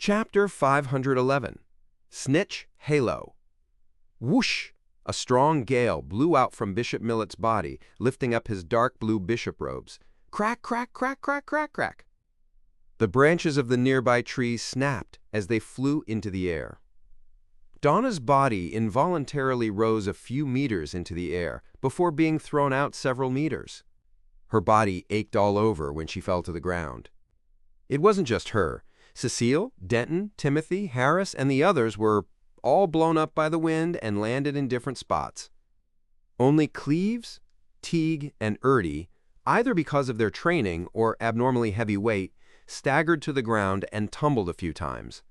Chapter 511. Snitch Halo. Whoosh! A strong gale blew out from Bishop Millet's body, lifting up his dark blue bishop robes. Crack, crack, crack, crack, crack, crack. The branches of the nearby trees snapped as they flew into the air. Donna's body involuntarily rose a few meters into the air before being thrown out several meters. Her body ached all over when she fell to the ground. It wasn't just her. Cecile, Denton, Timothy, Harris, and the others were all blown up by the wind and landed in different spots. Only Cleves, Teague, and Erdy, either because of their training or abnormally heavy weight, staggered to the ground and tumbled a few times.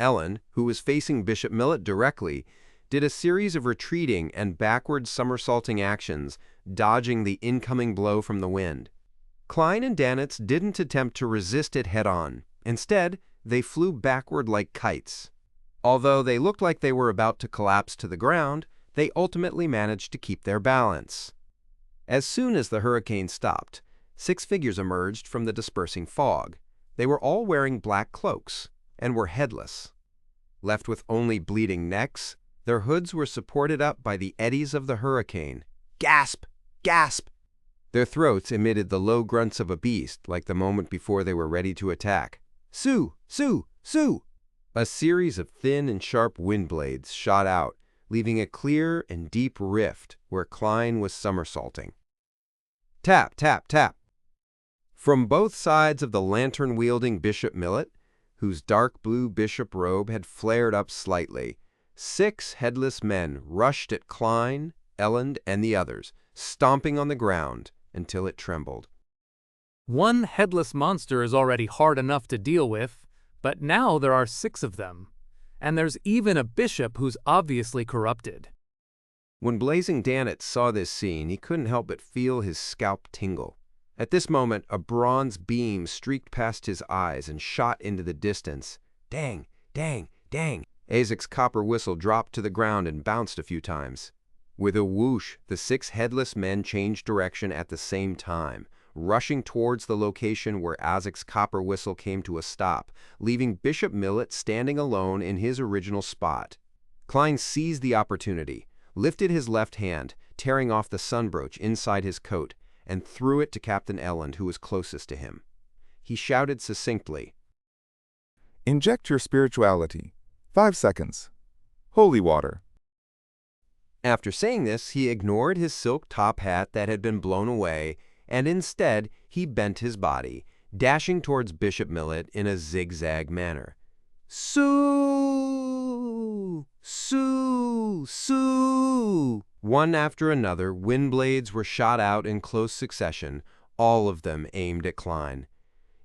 Ellen, who was facing Bishop Millet directly, did a series of retreating and backward somersaulting actions, dodging the incoming blow from the wind. Klein and Danitz didn't attempt to resist it head-on. Instead, they flew backward like kites. Although they looked like they were about to collapse to the ground, they ultimately managed to keep their balance. As soon as the hurricane stopped, 6 figures emerged from the dispersing fog. They were all wearing black cloaks and were headless. Left with only bleeding necks, their hoods were supported up by the eddies of the hurricane. Gasp! Gasp! Their throats emitted the low grunts of a beast, like the moment before they were ready to attack. Sue! Sue! Sue! A series of thin and sharp wind blades shot out, leaving a clear and deep rift where Klein was somersaulting. Tap, tap, tap. From both sides of the lantern-wielding Bishop Millet, whose dark blue bishop robe had flared up slightly, 6 headless men rushed at Klein, Ellen, and the others, stomping on the ground until it trembled. One headless monster is already hard enough to deal with, but now there are 6 of them, and there's even a bishop who's obviously corrupted. When Blazing Danitz saw this scene, he couldn't help but feel his scalp tingle. At this moment, a bronze beam streaked past his eyes and shot into the distance. Dang, dang, dang. Azek's copper whistle dropped to the ground and bounced a few times. With a whoosh, the 6 headless men changed direction at the same time, rushing towards the location where Azek's copper whistle came to a stop, leaving Bishop Millet standing alone in his original spot. Klein seized the opportunity, lifted his left hand, tearing off the sunbrooch inside his coat, and threw it to Captain Elland, who was closest to him. He shouted succinctly, "Inject your spirituality. 5 seconds. Holy water." After saying this, he ignored his silk top hat that had been blown away, and instead he bent his body, dashing towards Bishop Millet in a zigzag manner. Sue! Sue! Sue! One after another, wind blades were shot out in close succession, all of them aimed at Klein.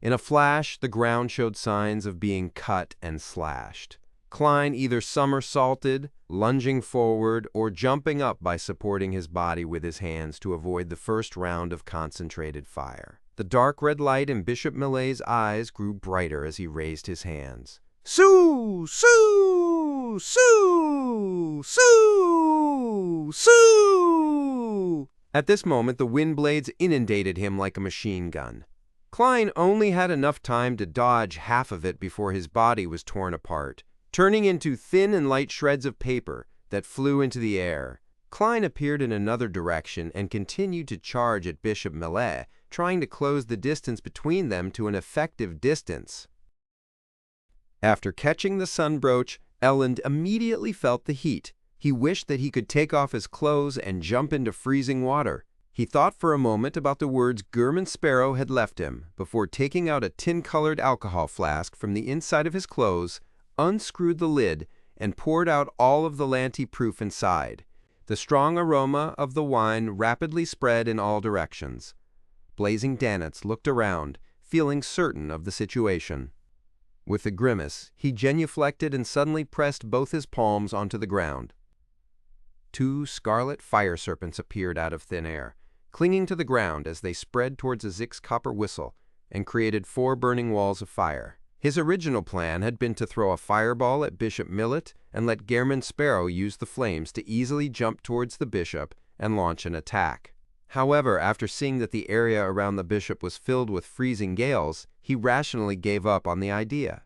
In a flash, the ground showed signs of being cut and slashed. Klein either somersaulted, lunging forward, or jumping up by supporting his body with his hands to avoid the first round of concentrated fire. The dark red light in Bishop Millet's eyes grew brighter as he raised his hands. Sue! Sue! Sue! Sue! Sue! At this moment, the wind blades inundated him like a machine gun. Klein only had enough time to dodge half of it before his body was torn apart, turning into thin and light shreds of paper that flew into the air. Klein appeared in another direction and continued to charge at Bishop Millet, trying to close the distance between them to an effective distance. After catching the sunbrooch, Elland immediately felt the heat. He wished that he could take off his clothes and jump into freezing water. He thought for a moment about the words German Sparrow had left him before taking out a tin-colored alcohol flask from the inside of his clothes, unscrewed the lid, and poured out all of the Lanty-proof inside. The strong aroma of the wine rapidly spread in all directions. Blazing Danitz looked around, feeling certain of the situation. With a grimace, he genuflected and suddenly pressed both his palms onto the ground. 2 scarlet fire serpents appeared out of thin air, clinging to the ground as they spread towards Azek's copper whistle and created 4 burning walls of fire. His original plan had been to throw a fireball at Bishop Millet and let German Sparrow use the flames to easily jump towards the bishop and launch an attack. However, after seeing that the area around the bishop was filled with freezing gales, he rationally gave up on the idea.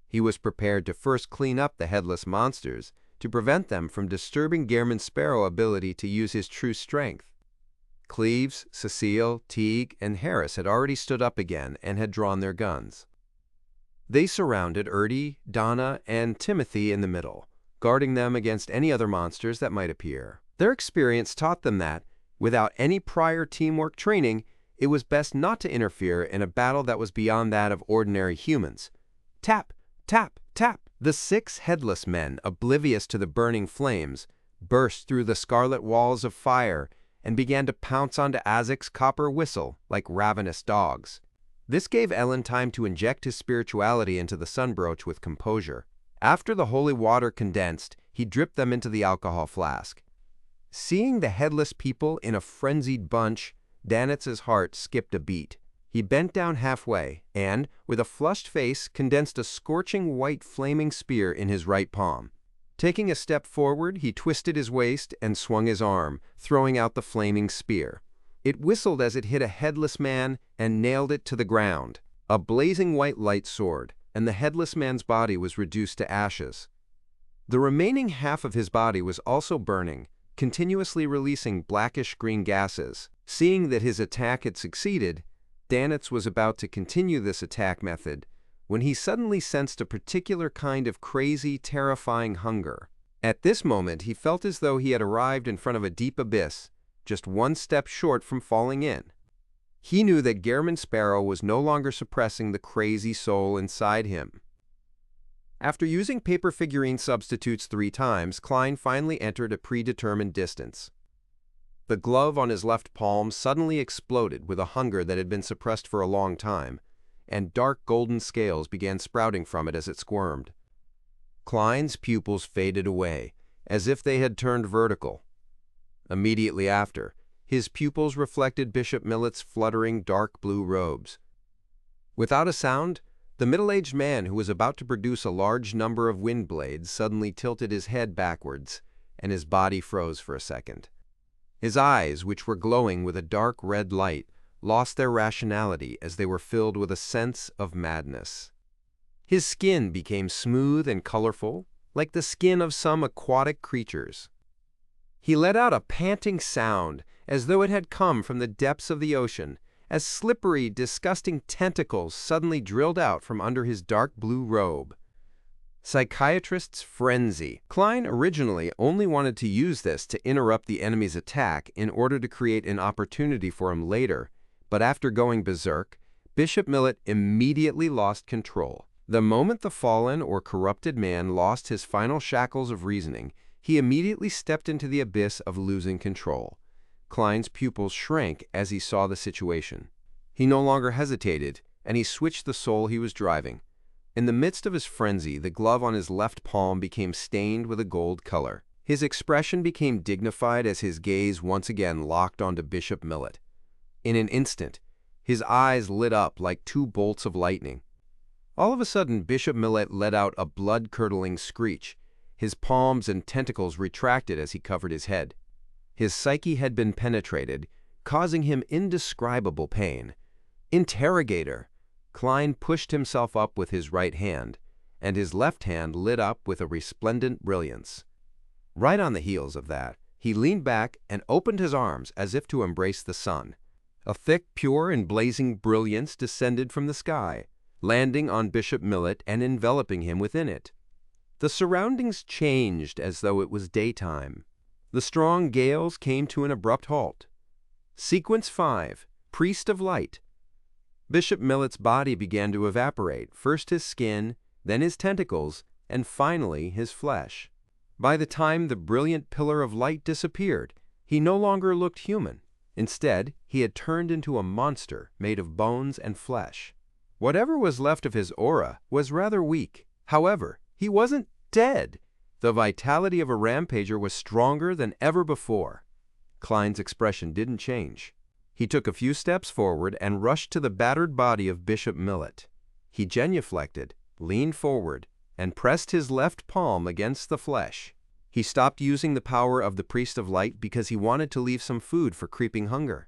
He was prepared to first clean up the headless monsters to prevent them from disturbing Gehrman Sparrow's ability to use his true strength. Cleves, Cecile, Teague, and Harris had already stood up again and had drawn their guns. They surrounded Ertie, Donna, and Timothy in the middle, guarding them against any other monsters that might appear. Their experience taught them that, without any prior teamwork training, it was best not to interfere in a battle that was beyond that of ordinary humans. Tap, tap, tap! The 6 headless men, oblivious to the burning flames, burst through the scarlet walls of fire and began to pounce onto Azek's copper whistle like ravenous dogs. This gave Ellen time to inject his spirituality into the sunbrooch with composure. After the holy water condensed, he dripped them into the alcohol flask. Seeing the headless people in a frenzied bunch, Danitz's heart skipped a beat. He bent down halfway and, with a flushed face, condensed a scorching white flaming spear in his right palm. Taking a step forward, he twisted his waist and swung his arm, throwing out the flaming spear. It whistled as it hit a headless man and nailed it to the ground. A blazing white light soared, and the headless man's body was reduced to ashes. The remaining half of his body was also burning, continuously releasing blackish-green gases. Seeing that his attack had succeeded, Danitz was about to continue this attack method when he suddenly sensed a particular kind of crazy, terrifying hunger. At this moment, he felt as though he had arrived in front of a deep abyss, just one step short from falling in. He knew that Gehrman Sparrow was no longer suppressing the crazy soul inside him. After using paper figurine substitutes 3 times, Klein finally entered a predetermined distance. The glove on his left palm suddenly exploded with a hunger that had been suppressed for a long time, and dark golden scales began sprouting from it as it squirmed. Klein's pupils faded away, as if they had turned vertical. Immediately after, his pupils reflected Bishop Millet's fluttering dark blue robes. Without a sound, the middle-aged man who was about to produce a large number of wind blades suddenly tilted his head backwards, and his body froze for a second. His eyes, which were glowing with a dark red light, lost their rationality as they were filled with a sense of madness. His skin became smooth and colorful, like the skin of some aquatic creatures. He let out a panting sound as though it had come from the depths of the ocean, as slippery, disgusting tentacles suddenly drilled out from under his dark blue robe. Psychiatrist's frenzy. Klein originally only wanted to use this to interrupt the enemy's attack in order to create an opportunity for him later, but after going berserk, Bishop Millet immediately lost control. The moment the fallen or corrupted man lost his final shackles of reasoning, he immediately stepped into the abyss of losing control. Klein's pupils shrank as he saw the situation. He no longer hesitated, and he switched the soul he was driving. In the midst of his frenzy, the glove on his left palm became stained with a gold color. His expression became dignified as his gaze once again locked onto Bishop Millet. In an instant, his eyes lit up like 2 bolts of lightning. All of a sudden, Bishop Millet let out a blood-curdling screech. His palms and tentacles retracted as he covered his head. His psyche had been penetrated, causing him indescribable pain. Interrogator! Klein pushed himself up with his right hand, and his left hand lit up with a resplendent brilliance. Right on the heels of that, he leaned back and opened his arms as if to embrace the sun. A thick, pure, and blazing brilliance descended from the sky, landing on Bishop Millet and enveloping him within it. The surroundings changed as though it was daytime. The strong gales came to an abrupt halt. Sequence 5, Priest of Light. Bishop Millet's body began to evaporate, first his skin, then his tentacles, and finally his flesh. By the time the brilliant pillar of light disappeared, he no longer looked human. Instead, he had turned into a monster made of bones and flesh. Whatever was left of his aura was rather weak. However, he wasn't dead. The vitality of a rampager was stronger than ever before. Klein's expression didn't change. He took a few steps forward and rushed to the battered body of Bishop Millet. He genuflected, leaned forward, and pressed his left palm against the flesh. He stopped using the power of the Priest of Light because he wanted to leave some food for creeping hunger.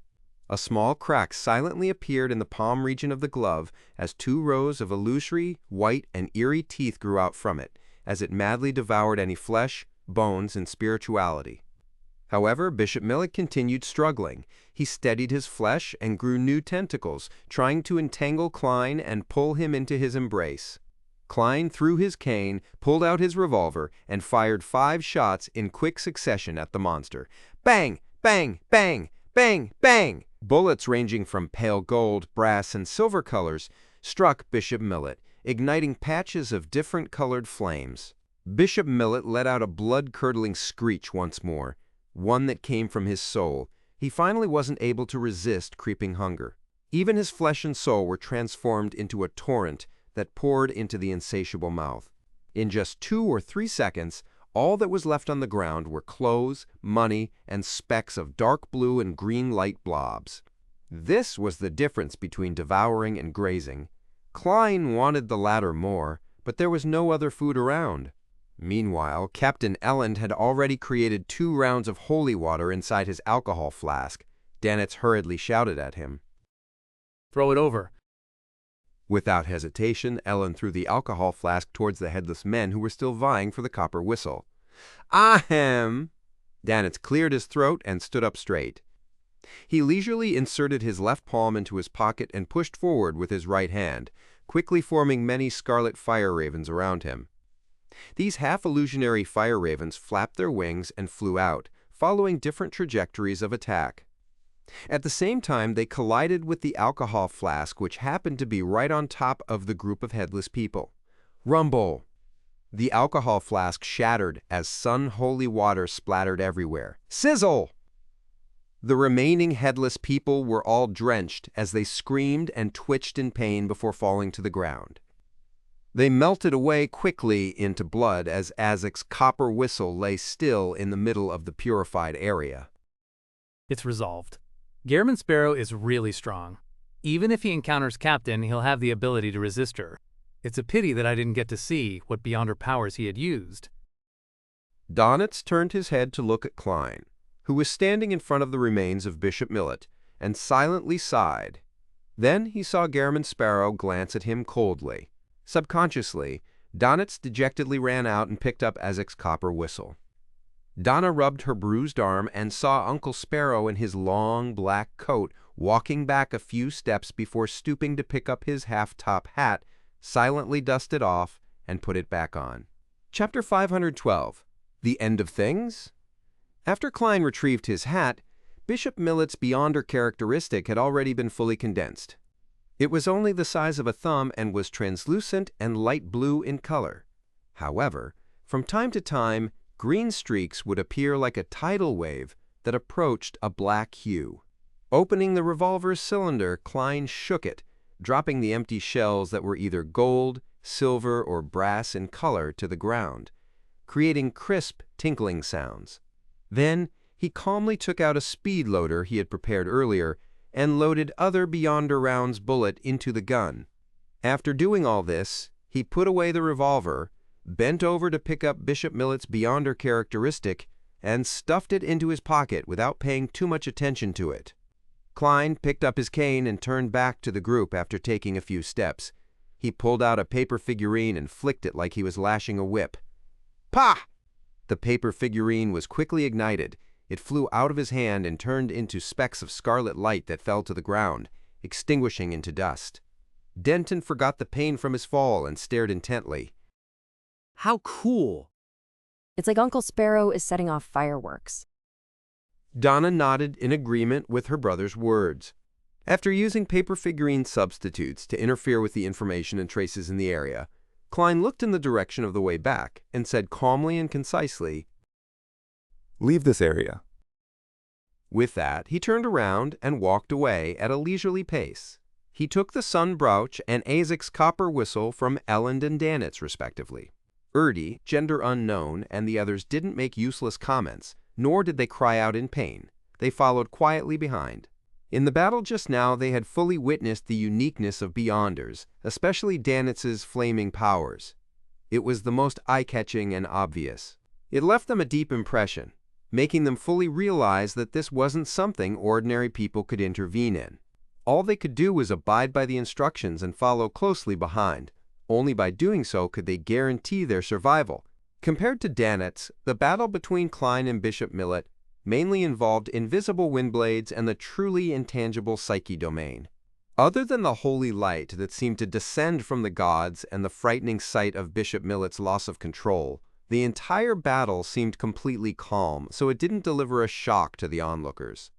A small crack silently appeared in the palm region of the glove as 2 rows of illusory, white, and eerie teeth grew out from it, as it madly devoured any flesh, bones, and spirituality. However, Bishop Millet continued struggling. He steadied his flesh and grew new tentacles, trying to entangle Klein and pull him into his embrace. Klein threw his cane, pulled out his revolver, and fired 5 shots in quick succession at the monster. Bang! Bang! Bang! Bang! Bang! Bullets ranging from pale gold, brass, and silver colors struck Bishop Millet, igniting patches of different colored flames. Bishop Millet let out a blood-curdling screech once more, one that came from his soul. He finally wasn't able to resist creeping hunger. Even his flesh and soul were transformed into a torrent that poured into the insatiable mouth. In just 2 or 3 seconds, all that was left on the ground were clothes, money, and specks of dark blue and green light blobs. This was the difference between devouring and grazing. Klein wanted the latter more, but there was no other food around. Meanwhile, Captain Elland had already created 2 rounds of holy water inside his alcohol flask. Danitz hurriedly shouted at him. Throw it over. Without hesitation, Ellen threw the alcohol flask towards the headless men who were still vying for the copper whistle. Ahem! Danitz cleared his throat and stood up straight. He leisurely inserted his left palm into his pocket and pushed forward with his right hand, quickly forming many scarlet fire ravens around him. These half-illusionary fire ravens flapped their wings and flew out, following different trajectories of attack. At the same time, they collided with the alcohol flask, which happened to be right on top of the group of headless people. Rumble! The alcohol flask shattered as sun-holy water splattered everywhere. Sizzle! The remaining headless people were all drenched as they screamed and twitched in pain before falling to the ground. They melted away quickly into blood as Azek's copper whistle lay still in the middle of the purified area. It's resolved. Gehrman Sparrow is really strong. Even if he encounters Captain, he'll have the ability to resist her. It's a pity that I didn't get to see what beyond her powers he had used. Danitz turned his head to look at Klein, who was standing in front of the remains of Bishop Millet, and silently sighed. Then he saw Gehrman Sparrow glance at him coldly. Subconsciously, Danitz dejectedly ran out and picked up Azek's copper whistle. Donna rubbed her bruised arm and saw Uncle Sparrow in his long black coat walking back a few steps before stooping to pick up his half-top hat, silently dust it off, and put it back on. Chapter 512. The End of Things? After Klein retrieved his hat, Bishop Millet's Beyonder characteristic had already been fully condensed. It was only the size of a thumb and was translucent and light blue in color. However, from time to time, green streaks would appear like a tidal wave that approached a black hue. Opening the revolver's cylinder, Klein shook it, dropping the empty shells that were either gold, silver, or brass in color to the ground, creating crisp, tinkling sounds. Then, he calmly took out a speed loader he had prepared earlier and loaded other Beyonder rounds bullet into the gun. After doing all this, he put away the revolver, bent over to pick up Bishop Millet's Beyonder characteristic, and stuffed it into his pocket without paying too much attention to it. Klein picked up his cane and turned back to the group after taking a few steps. He pulled out a paper figurine and flicked it like he was lashing a whip. Pah! The paper figurine was quickly ignited. It flew out of his hand and turned into specks of scarlet light that fell to the ground, extinguishing into dust. Denton forgot the pain from his fall and stared intently. How cool! It's like Uncle Sparrow is setting off fireworks. Donna nodded in agreement with her brother's words. After using paper figurine substitutes to interfere with the information and traces in the area, Klein looked in the direction of the way back and said calmly and concisely, Leave this area. With that, he turned around and walked away at a leisurely pace. He took the sun brooch and Azek's copper whistle from Elland and Danitz, respectively. Erdy, gender unknown, and the others didn't make useless comments, nor did they cry out in pain. They followed quietly behind. In the battle just now, they had fully witnessed the uniqueness of Beyonders, especially Danitz's flaming powers. It was the most eye-catching and obvious. It left them a deep impression. making them fully realize that this wasn't something ordinary people could intervene in. All they could do was abide by the instructions and follow closely behind. Only by doing so could they guarantee their survival. Compared to Danitz, the battle between Klein and Bishop Millet mainly involved invisible windblades and the truly intangible psyche domain. Other than the holy light that seemed to descend from the gods and the frightening sight of Bishop Millet's loss of control, the entire battle seemed completely calm, so it didn't deliver a shock to the onlookers.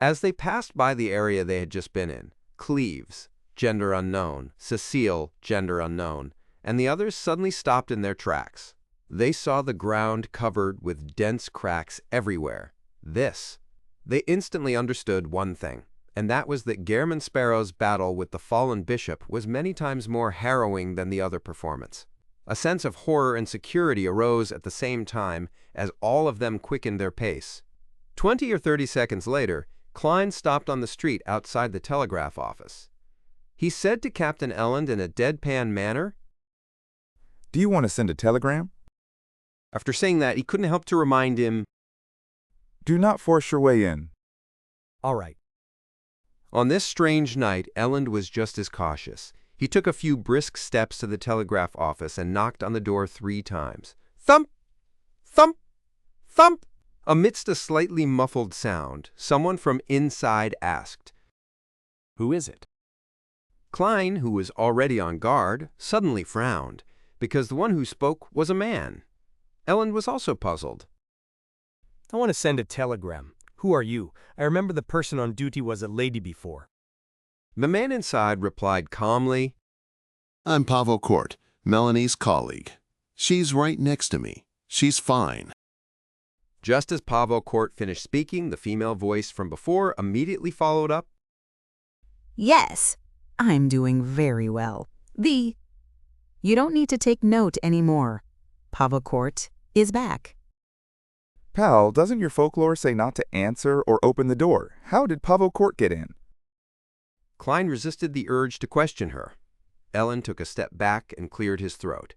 As they passed by the area they had just been in, Cleves, gender unknown, Cecile, gender unknown, and the others suddenly stopped in their tracks. They saw the ground covered with dense cracks everywhere. They instantly understood one thing, and that was that Gehrman Sparrow's battle with the fallen bishop was many times more harrowing than the other performance. A sense of horror and security arose at the same time as all of them quickened their pace. 20 or 30 seconds later, Klein stopped on the street outside the telegraph office. He said to Captain Elland in a deadpan manner, Do you want to send a telegram? After saying that, he couldn't help to remind him, Do not force your way in. All right. On this strange night, Elland was just as cautious. He took a few brisk steps to the telegraph office and knocked on the door 3 times. Thump! Thump! Thump! Amidst a slightly muffled sound, someone from inside asked, Who is it? Klein, who was already on guard, suddenly frowned, because the one who spoke was a man. Elland was also puzzled. I want to send a telegram. Who are you? I remember the person on duty was a lady before. The man inside replied calmly, I'm Pavel Court, Melanie's colleague. She's right next to me. She's fine. Just as Pavel Court finished speaking, the female voice from before immediately followed up, Yes, I'm doing very well. You don't need to take note anymore. Pavel Court is back. Pal, doesn't your folklore say not to answer or open the door? How did Pavel Court get in? Klein resisted the urge to question her. Elland took a step back and cleared his throat.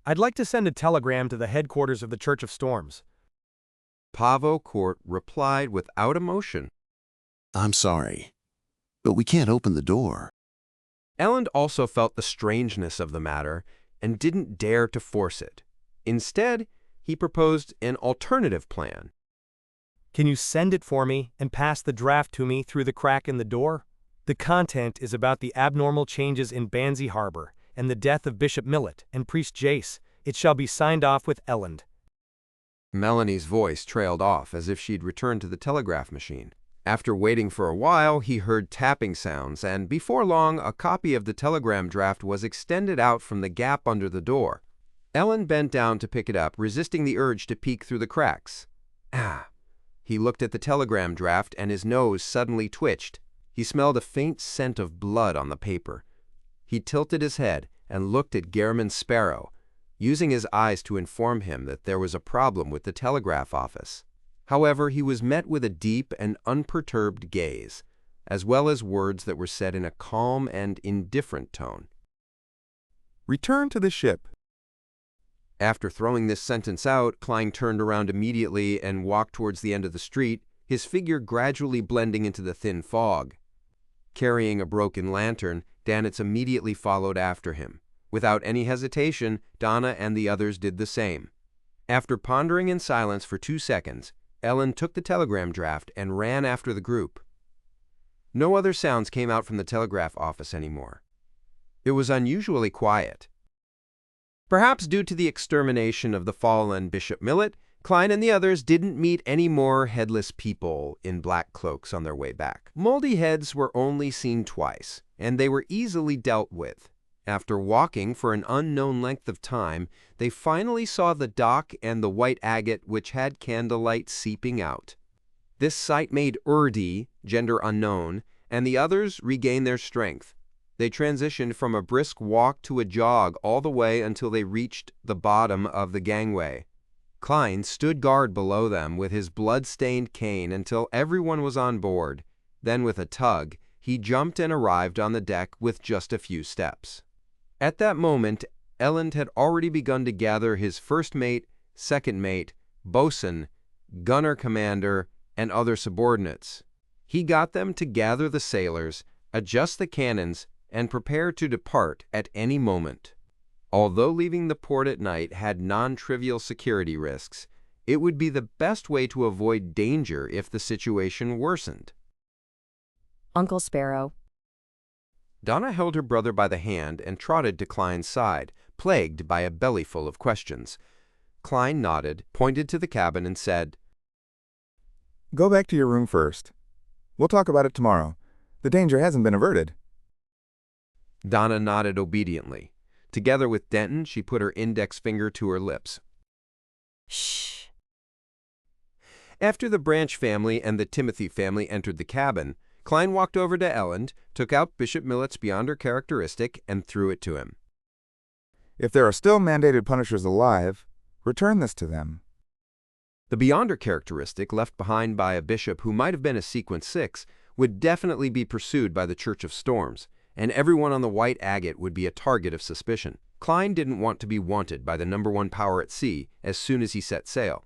I'd like to send a telegram to the headquarters of the Church of Storms. Pavel Court replied without emotion. I'm sorry, but we can't open the door. Elland also felt the strangeness of the matter and didn't dare to force it. Instead, he proposed an alternative plan. Can you send it for me and pass the draft to me through the crack in the door? The content is about the abnormal changes in Banzi Harbor and the death of Bishop Millet and Priest Jace. It shall be signed off with Elland. Melanie's voice trailed off as if she'd returned to the telegraph machine. After waiting for a while, he heard tapping sounds, and before long, a copy of the telegram draft was extended out from the gap under the door. Elland bent down to pick it up, resisting the urge to peek through the cracks. He looked at the telegram draft, and his nose suddenly twitched. He smelled a faint scent of blood on the paper. He tilted his head and looked at Gehrman Sparrow, using his eyes to inform him that there was a problem with the telegraph office. However, he was met with a deep and unperturbed gaze, as well as words that were said in a calm and indifferent tone. Return to the ship. After throwing this sentence out, Klein turned around immediately and walked towards the end of the street, his figure gradually blending into the thin fog. Carrying a broken lantern, Danitz immediately followed after him. Without any hesitation, Donna and the others did the same. After pondering in silence for 2 seconds, Elland took the telegram draft and ran after the group. No other sounds came out from the telegraph office anymore. It was unusually quiet. Perhaps due to the extermination of the fallen Bishop Millet, Klein and the others didn't meet any more headless people in black cloaks on their way back. Moldy heads were only seen twice, and they were easily dealt with. After walking for an unknown length of time, they finally saw the dock and the white agate which had candlelight seeping out. This sight made Urdi, gender unknown, and the others regain their strength. They transitioned from a brisk walk to a jog all the way until they reached the bottom of the gangway. Klein stood guard below them with his blood-stained cane until everyone was on board. Then with a tug, he jumped and arrived on the deck with just a few steps. At that moment, Elland had already begun to gather his first mate, second mate, bosun, gunner commander, and other subordinates. He got them to gather the sailors, adjust the cannons, and prepare to depart at any moment. Although leaving the port at night had non-trivial security risks, it would be the best way to avoid danger if the situation worsened. Uncle Sparrow. Donna held her brother by the hand and trotted to Klein's side, plagued by a bellyful of questions. Klein nodded, pointed to the cabin, and said, Go back to your room first. We'll talk about it tomorrow. The danger hasn't been averted. Donna nodded obediently. Together with Denton, she put her index finger to her lips. Shh. After the Branch family and the Timothy family entered the cabin, Klein walked over to Elland, took out Bishop Millet's Beyonder characteristic, and threw it to him. If there are still mandated punishers alive, return this to them. The Beyonder characteristic, left behind by a bishop who might have been a Sequence 6, would definitely be pursued by the Church of Storms, and everyone on the White Agate would be a target of suspicion. Klein didn't want to be wanted by the #1 power at sea as soon as he set sail.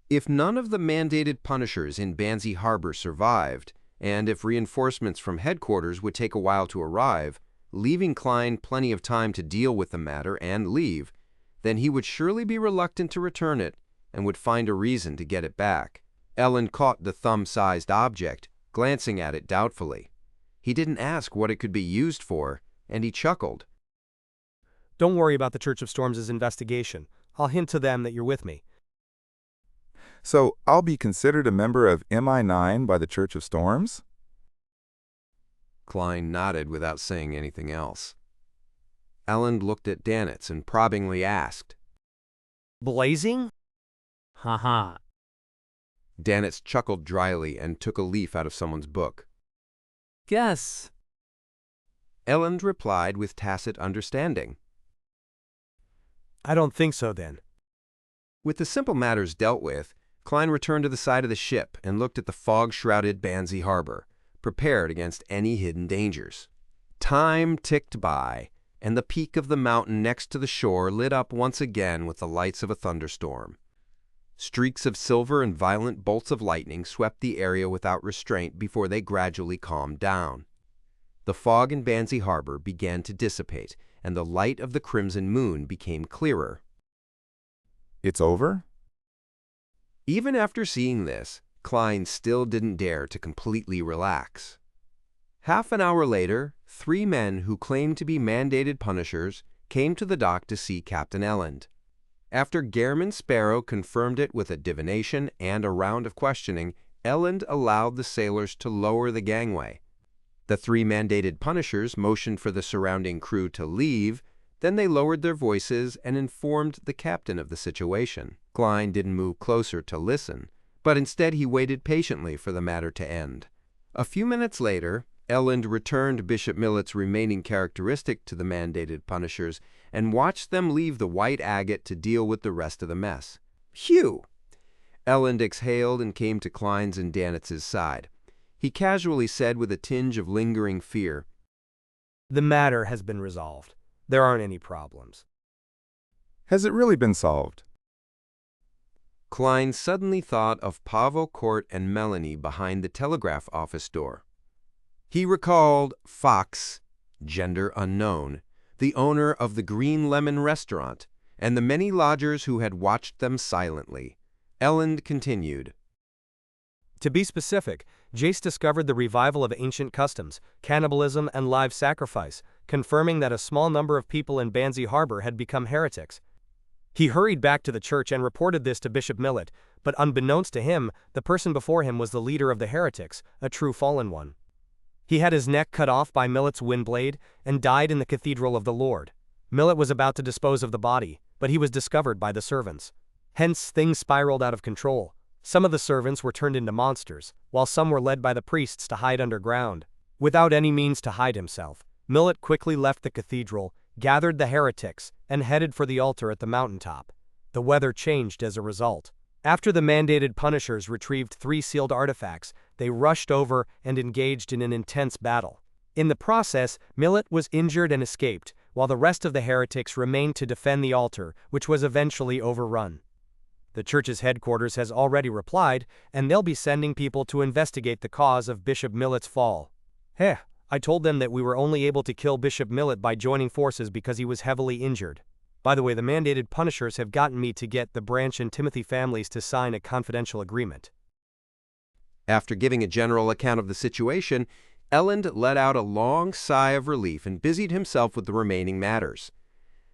If none of the mandated punishers in Banzi Harbor survived, and if reinforcements from headquarters would take a while to arrive, leaving Klein plenty of time to deal with the matter and leave, then he would surely be reluctant to return it and would find a reason to get it back. Ellen caught the thumb-sized object, glancing at it doubtfully. He didn't ask what it could be used for, and he chuckled. Don't worry about the Church of Storms' investigation. I'll hint to them that you're with me. So I'll be considered a member of MI9 by the Church of Storms? Klein nodded without saying anything else. Ellen looked at Danitz and probingly asked, Blazing? Ha-ha. Danitz chuckled dryly and took a leaf out of someone's book. Guess. Ellen replied with tacit understanding. I don't think so then. With the simple matters dealt with, Klein returned to the side of the ship and looked at the fog-shrouded Banzi Harbor, prepared against any hidden dangers. Time ticked by, and the peak of the mountain next to the shore lit up once again with the lights of a thunderstorm. Streaks of silver and violent bolts of lightning swept the area without restraint before they gradually calmed down. The fog in Banzi Harbor began to dissipate, and the light of the crimson moon became clearer. It's over? Even after seeing this, Klein still didn't dare to completely relax. Half an hour later, 3 men who claimed to be mandated punishers came to the dock to see Captain Elland. After Gehrman Sparrow confirmed it with a divination and a round of questioning, Elland allowed the sailors to lower the gangway. The 3 mandated punishers motioned for the surrounding crew to leave. Then they lowered their voices and informed the captain of the situation. Klein didn't move closer to listen, but instead he waited patiently for the matter to end. A few minutes later, Elland returned Bishop Millet's remaining characteristic to the mandated punishers and watched them leave the White Agate to deal with the rest of the mess. Phew! Elland exhaled and came to Klein's and Danitz's side. He casually said with a tinge of lingering fear, The matter has been resolved. There aren't any problems. Has it really been solved? Klein suddenly thought of Pavel Court and Melanie behind the telegraph office door. He recalled Fox, gender unknown, the owner of the Green Lemon restaurant, and the many lodgers who had watched them silently. Elland continued. To be specific, Jace discovered the revival of ancient customs, cannibalism, and live sacrifice, confirming that a small number of people in Banzi Harbor had become heretics. He hurried back to the church and reported this to Bishop Millet, but unbeknownst to him, the person before him was the leader of the heretics, a true fallen one. He had his neck cut off by Millet's windblade and died in the Cathedral of the Lord. Millet was about to dispose of the body, but he was discovered by the servants. Hence, things spiraled out of control. Some of the servants were turned into monsters, while some were led by the priests to hide underground. Without any means to hide himself, Millet quickly left the cathedral, gathered the heretics, and headed for the altar at the mountaintop. The weather changed as a result. After the mandated punishers retrieved 3 sealed artifacts, they rushed over and engaged in an intense battle. In the process, Millet was injured and escaped, while the rest of the heretics remained to defend the altar, which was eventually overrun. The church's headquarters has already replied, and they'll be sending people to investigate the cause of Bishop Millet's fall. Heh, I told them that we were only able to kill Bishop Millet by joining forces because he was heavily injured. By the way, the mandated punishers have gotten me to get the Branch and Timothy families to sign a confidential agreement. After giving a general account of the situation, Elland let out a long sigh of relief and busied himself with the remaining matters.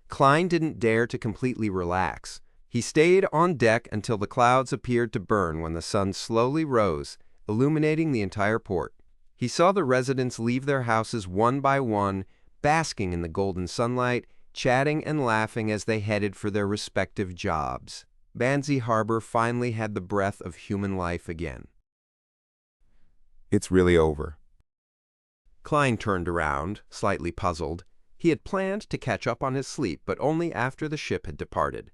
Klein didn't dare to completely relax. He stayed on deck until the clouds appeared to burn when the sun slowly rose, illuminating the entire port. He saw the residents leave their houses one by one, basking in the golden sunlight, chatting and laughing as they headed for their respective jobs. Banzi Harbor finally had the breath of human life again. It's really over. Klein turned around, slightly puzzled. He had planned to catch up on his sleep, but only after the ship had departed.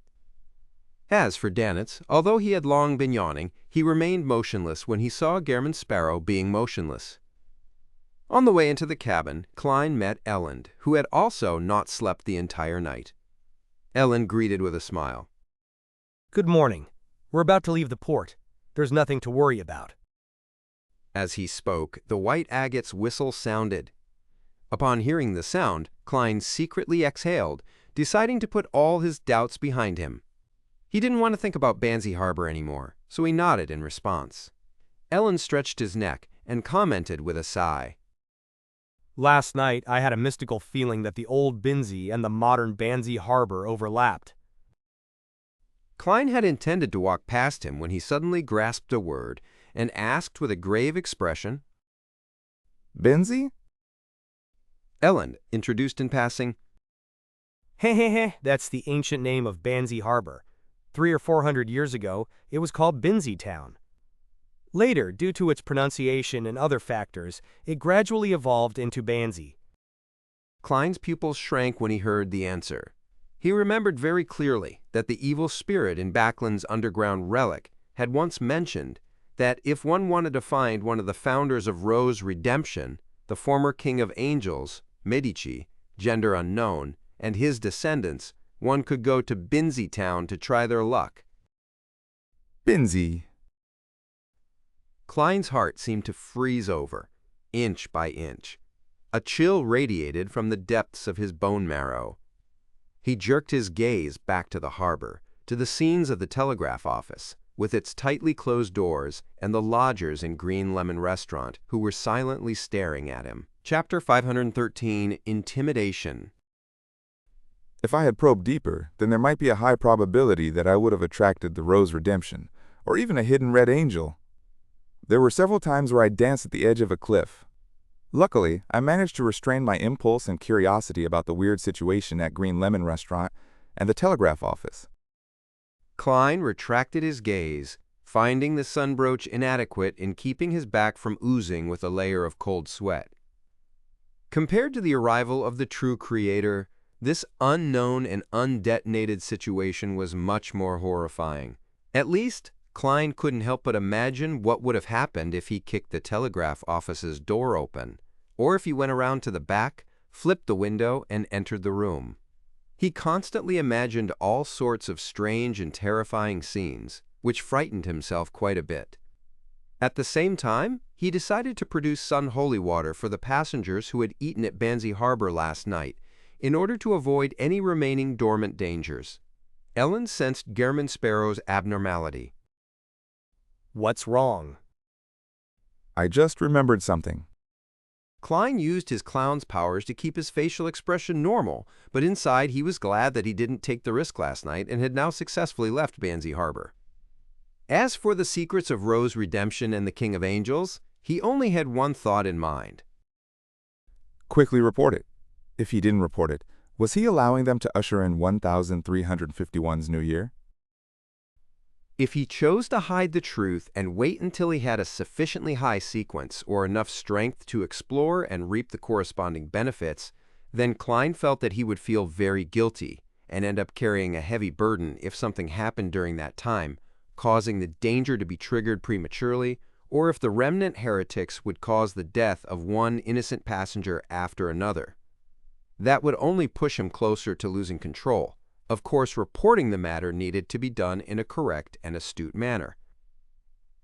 As for Danitz, although he had long been yawning, he remained motionless when he saw Gehrman Sparrow being motionless. On the way into the cabin, Klein met Elland, who had also not slept the entire night. Elland greeted with a smile. Good morning. We're about to leave the port. There's nothing to worry about. As he spoke, the white agate's whistle sounded. Upon hearing the sound, Klein secretly exhaled, deciding to put all his doubts behind him. He didn't want to think about Banzi Harbor anymore, so he nodded in response. Ellen stretched his neck and commented with a sigh. Last night, I had a mystical feeling that the old Binzi and the modern Banzi Harbor overlapped. Klein had intended to walk past him when he suddenly grasped a word and asked with a grave expression, Benzie? Ellen introduced in passing, Heh, that's the ancient name of Banzi Harbor. 300 or 400 years ago, it was called Binzi Town. Later, due to its pronunciation and other factors, it gradually evolved into Banzi. Klein's pupils shrank when he heard the answer. He remembered very clearly that the evil spirit in Backlund's underground relic had once mentioned that if one wanted to find one of the founders of Rose Redemption, the former king of angels, Medici, gender unknown, and his descendants, one could go to Binzi Town to try their luck. Binzi. Klein's heart seemed to freeze over, inch by inch. A chill radiated from the depths of his bone marrow. He jerked his gaze back to the harbor, to the scenes of the telegraph office, with its tightly closed doors and the lodgers in Green Lemon Restaurant who were silently staring at him. Chapter 513, Intimidation. If I had probed deeper, then there might be a high probability that I would have attracted the Rose Redemption, or even a hidden red angel. There were several times where I danced at the edge of a cliff. Luckily, I managed to restrain my impulse and curiosity about the weird situation at Green Lemon Restaurant and the telegraph office. Klein retracted his gaze, finding the sun brooch inadequate in keeping his back from oozing with a layer of cold sweat. Compared to the arrival of the true creator, this unknown and undetonated situation was much more horrifying. At least, Klein couldn't help but imagine what would have happened if he kicked the telegraph office's door open, or if he went around to the back, flipped the window, and entered the room. He constantly imagined all sorts of strange and terrifying scenes, which frightened himself quite a bit. At the same time, he decided to produce sun holy water for the passengers who had eaten at Banzi Harbor last night, in order to avoid any remaining dormant dangers. Ellen sensed Gehrman Sparrow's abnormality. What's wrong? I just remembered something. Klein used his clown's powers to keep his facial expression normal, but inside he was glad that he didn't take the risk last night and had now successfully left Banzi Harbor. As for the secrets of Rose Redemption and the King of Angels, he only had one thought in mind. Quickly report it. If he didn't report it, was he allowing them to usher in 1351's new year? If he chose to hide the truth and wait until he had a sufficiently high sequence or enough strength to explore and reap the corresponding benefits, then Klein felt that he would feel very guilty and end up carrying a heavy burden if something happened during that time, causing the danger to be triggered prematurely, or if the remnant heretics would cause the death of one innocent passenger after another. That would only push him closer to losing control, Of course, reporting the matter needed to be done in a correct and astute manner.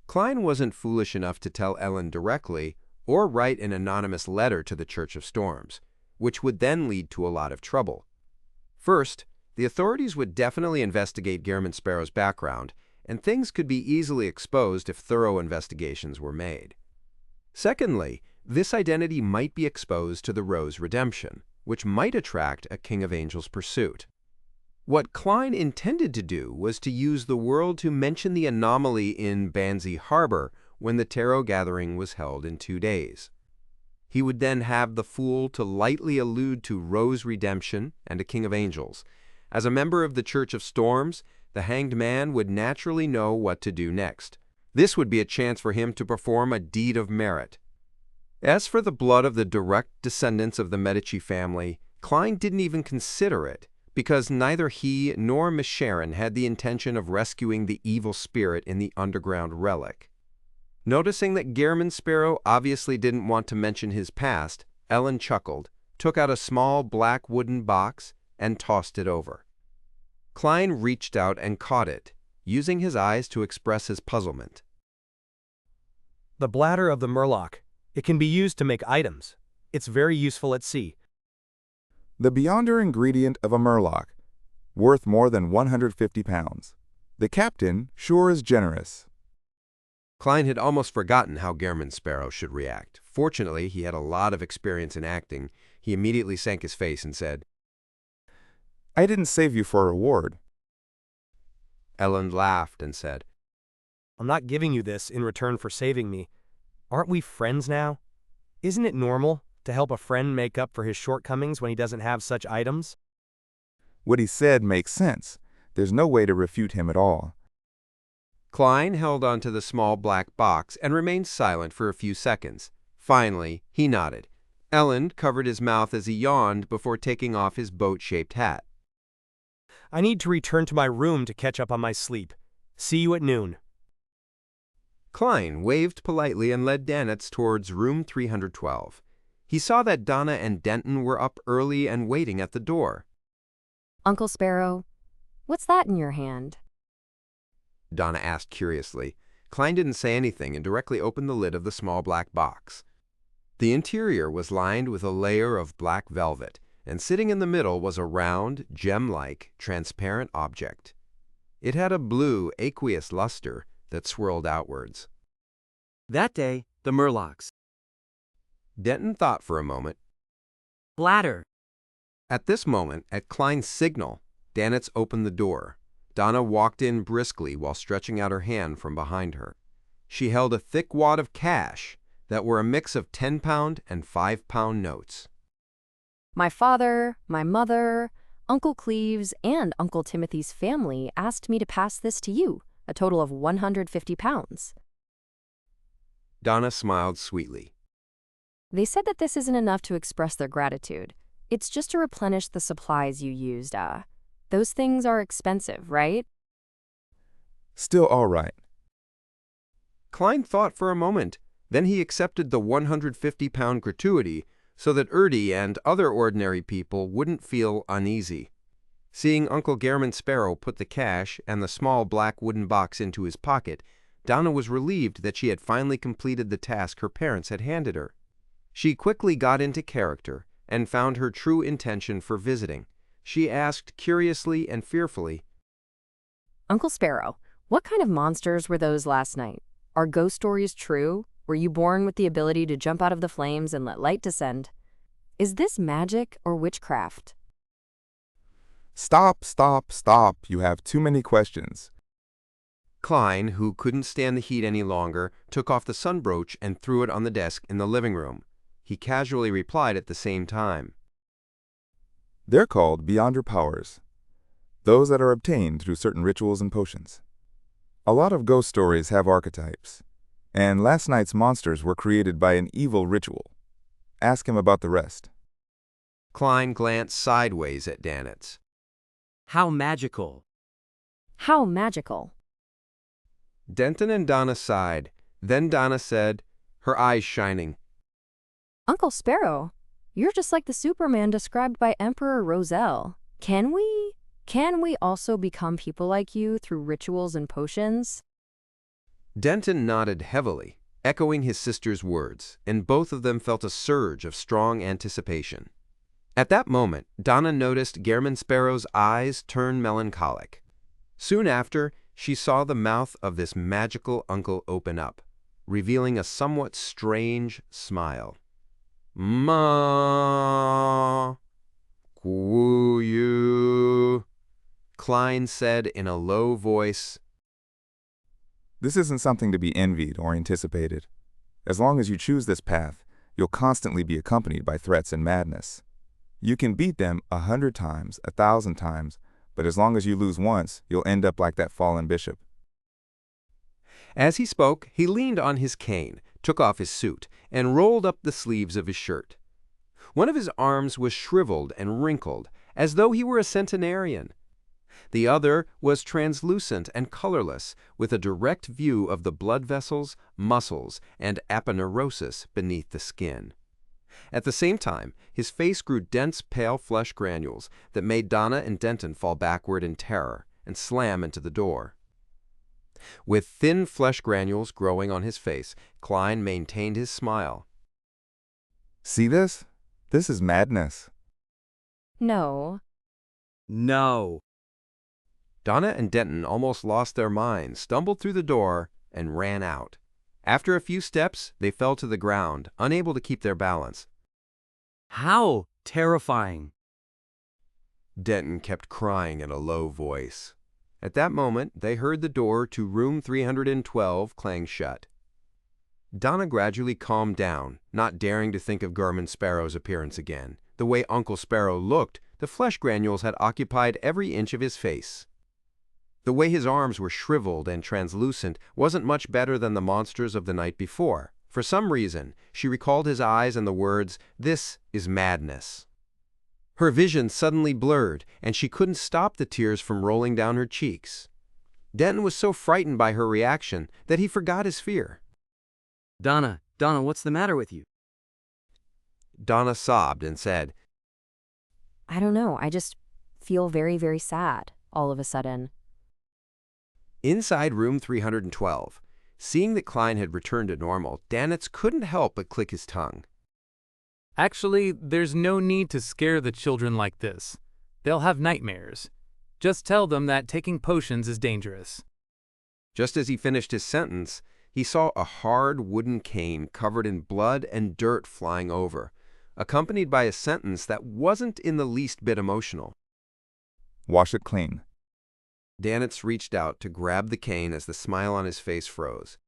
Klein wasn't foolish enough to tell Ellen directly or write an anonymous letter to the Church of Storms, which would then lead to a lot of trouble. First, the authorities would definitely investigate Gehrman Sparrow's background, and things could be easily exposed if thorough investigations were made. Secondly, this identity might be exposed to the Rose redemption, which might attract a King of Angels pursuit. What Klein intended to do was to use the world to mention the anomaly in Banzi Harbor when the tarot gathering was held in 2 days. He would then have the Fool to lightly allude to Rose redemption and a King of Angels. As a member of the Church of Storms, the Hanged Man would naturally know what to do next. This would be a chance for him to perform a deed of merit. As for the blood of the direct descendants of the Medici family, Klein didn't even consider it, because neither he nor Miss Sharon had the intention of rescuing the evil spirit in the underground relic. Noticing that Gehrman Sparrow obviously didn't want to mention his past, Ellen chuckled, took out a small black wooden box, and tossed it over. Klein reached out and caught it, using his eyes to express his puzzlement. The bladder of the murloc. It can be used to make items. It's very useful at sea. The beyonder ingredient of a murloc, worth more than 150 pounds. The captain sure is generous. Klein had almost forgotten how Gehrman Sparrow should react. Fortunately, he had a lot of experience in acting. He immediately sank his face and said, I didn't save you for a reward. Ellen laughed and said, I'm not giving you this in return for saving me. Aren't we friends now? Isn't it normal to help a friend make up for his shortcomings when he doesn't have such items? What he said makes sense. There's no way to refute him at all. Klein held onto the small black box and remained silent for a few seconds. Finally, he nodded. Ellen covered his mouth as he yawned before taking off his boat-shaped hat. I need to return to my room to catch up on my sleep. See you at noon. Klein waved politely and led Danitz towards room 312. He saw that Donna and Denton were up early and waiting at the door. Uncle Sparrow, what's that in your hand? Donna asked curiously. Klein didn't say anything and directly opened the lid of the small black box. The interior was lined with a layer of black velvet, and sitting in the middle was a round, gem-like, transparent object. It had a blue, aqueous luster that swirled outwards. That day, the murlocs. Denton thought for a moment. Bladder. At this moment, at Klein's signal, Danitz opened the door. Donna walked in briskly while stretching out her hand from behind her. She held a thick wad of cash that were a mix of 10-pound and 5-pound notes. My father, my mother, Uncle Cleves, and Uncle Timothy's family asked me to pass this to you, a total of 150 pounds. Donna smiled sweetly. They said that this isn't enough to express their gratitude. It's just to replenish the supplies you used. Those things are expensive, right? Still all right. Klein thought for a moment. Then he accepted the 150-pound gratuity so that Erdy and other ordinary people wouldn't feel uneasy. Seeing Uncle Gehrman Sparrow put the cash and the small black wooden box into his pocket, Donna was relieved that she had finally completed the task her parents had handed her. She quickly got into character and found her true intention for visiting. She asked curiously and fearfully, Uncle Sparrow, what kind of monsters were those last night? Are ghost stories true? Were you born with the ability to jump out of the flames and let light descend? Is this magic or witchcraft? Stop, stop, stop. You have too many questions. Klein, who couldn't stand the heat any longer, took off the sun brooch and threw it on the desk in the living room. He casually replied at the same time, They're called beyonder powers, those that are obtained through certain rituals and potions. A lot of ghost stories have archetypes, and last night's monsters were created by an evil ritual. Ask him about the rest. Klein glanced sideways at Danitz. How magical. How magical. Denton and Donna sighed. Then Donna said, her eyes shining, Uncle Sparrow, you're just like the Superman described by Emperor Roselle. Can Can we also become people like you through rituals and potions? Denton nodded heavily, echoing his sister's words, and both of them felt a surge of strong anticipation. At that moment, Donna noticed Gairman Sparrow's eyes turn melancholic. Soon after, she saw the mouth of this magical uncle open up, revealing a somewhat strange smile. "Ma, woo you," Klein said in a low voice. This isn't something to be envied or anticipated. As long as you choose this path, you'll constantly be accompanied by threats and madness. You can beat them 100 times, 1,000 times, but as long as you lose once, you'll end up like that fallen bishop. As he spoke, he leaned on his cane, took off his suit, and rolled up the sleeves of his shirt. One of his arms was shriveled and wrinkled, as though he were a centenarian. The other was translucent and colorless, with a direct view of the blood vessels, muscles, and aponeurosis beneath the skin. At the same time, his face grew dense, pale flesh granules that made Donna and Denton fall backward in terror and slam into the door. With thin flesh granules growing on his face, Klein maintained his smile. See this? This is madness. No. No. Donna and Denton almost lost their minds, stumbled through the door, and ran out. After a few steps, they fell to the ground, unable to keep their balance. How terrifying. Denton kept crying in a low voice. At that moment, they heard the door to room 312 clang shut. Donna gradually calmed down, not daring to think of Gairman Sparrow's appearance again. The way Uncle Sparrow looked, the flesh granules had occupied every inch of his face. The way his arms were shriveled and translucent wasn't much better than the monsters of the night before. For some reason, she recalled his eyes and the words, "This is madness." Her vision suddenly blurred, and she couldn't stop the tears from rolling down her cheeks. Denton was so frightened by her reaction that he forgot his fear. Donna, what's the matter with you? Donna sobbed and said, I don't know. I just feel very, very sad all of a sudden. Inside room 312, seeing that Klein had returned to normal, Danitz couldn't help but click his tongue. Actually, there's no need to scare the children like this. They'll have nightmares. Just tell them that taking potions is dangerous. Just as he finished his sentence, he saw a hard wooden cane covered in blood and dirt flying over, accompanied by a sentence that wasn't in the least bit emotional. Wash it clean. Danitz reached out to grab the cane as the smile on his face froze.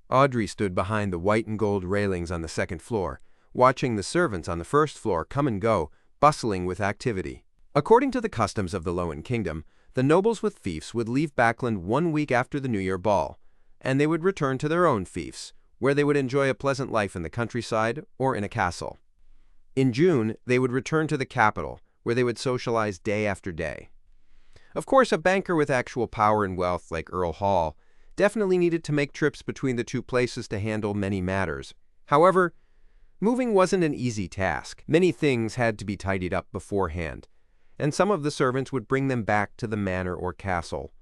Audrey stood behind the white and gold railings on the second floor, watching the servants on the first floor come and go, bustling with activity. According to the customs of the Lowen Kingdom, the nobles with fiefs would leave Backland 1 week after the New Year ball, and they would return to their own fiefs, where they would enjoy a pleasant life in the countryside or in a castle. In June, they would return to the capital, where they would socialize day after day. Of course, a banker with actual power and wealth like Earl Hall definitely needed to make trips between the two places to handle many matters. However, moving wasn't an easy task. Many things had to be tidied up beforehand, and some of the servants would bring them back to the manor or castle.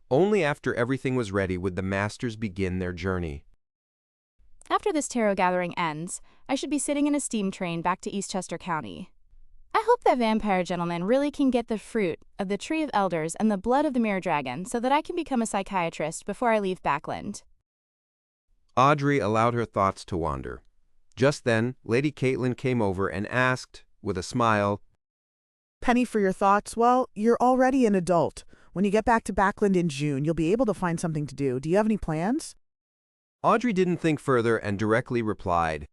Only after everything was ready would the masters begin their journey. After this tarot gathering ends, I should be sitting in a steam train back to Eastchester County. I hope that vampire gentleman really can get the fruit of the Tree of Elders and the blood of the Mirror Dragon so that I can become a psychiatrist before I leave Backland. Audrey allowed her thoughts to wander. Just then, Lady Caitlin came over and asked, with a smile, Penny, for your thoughts? Well, you're already an adult. When you get back to Backland in June, you'll be able to find something to do. Do you have any plans? Audrey didn't think further and directly replied,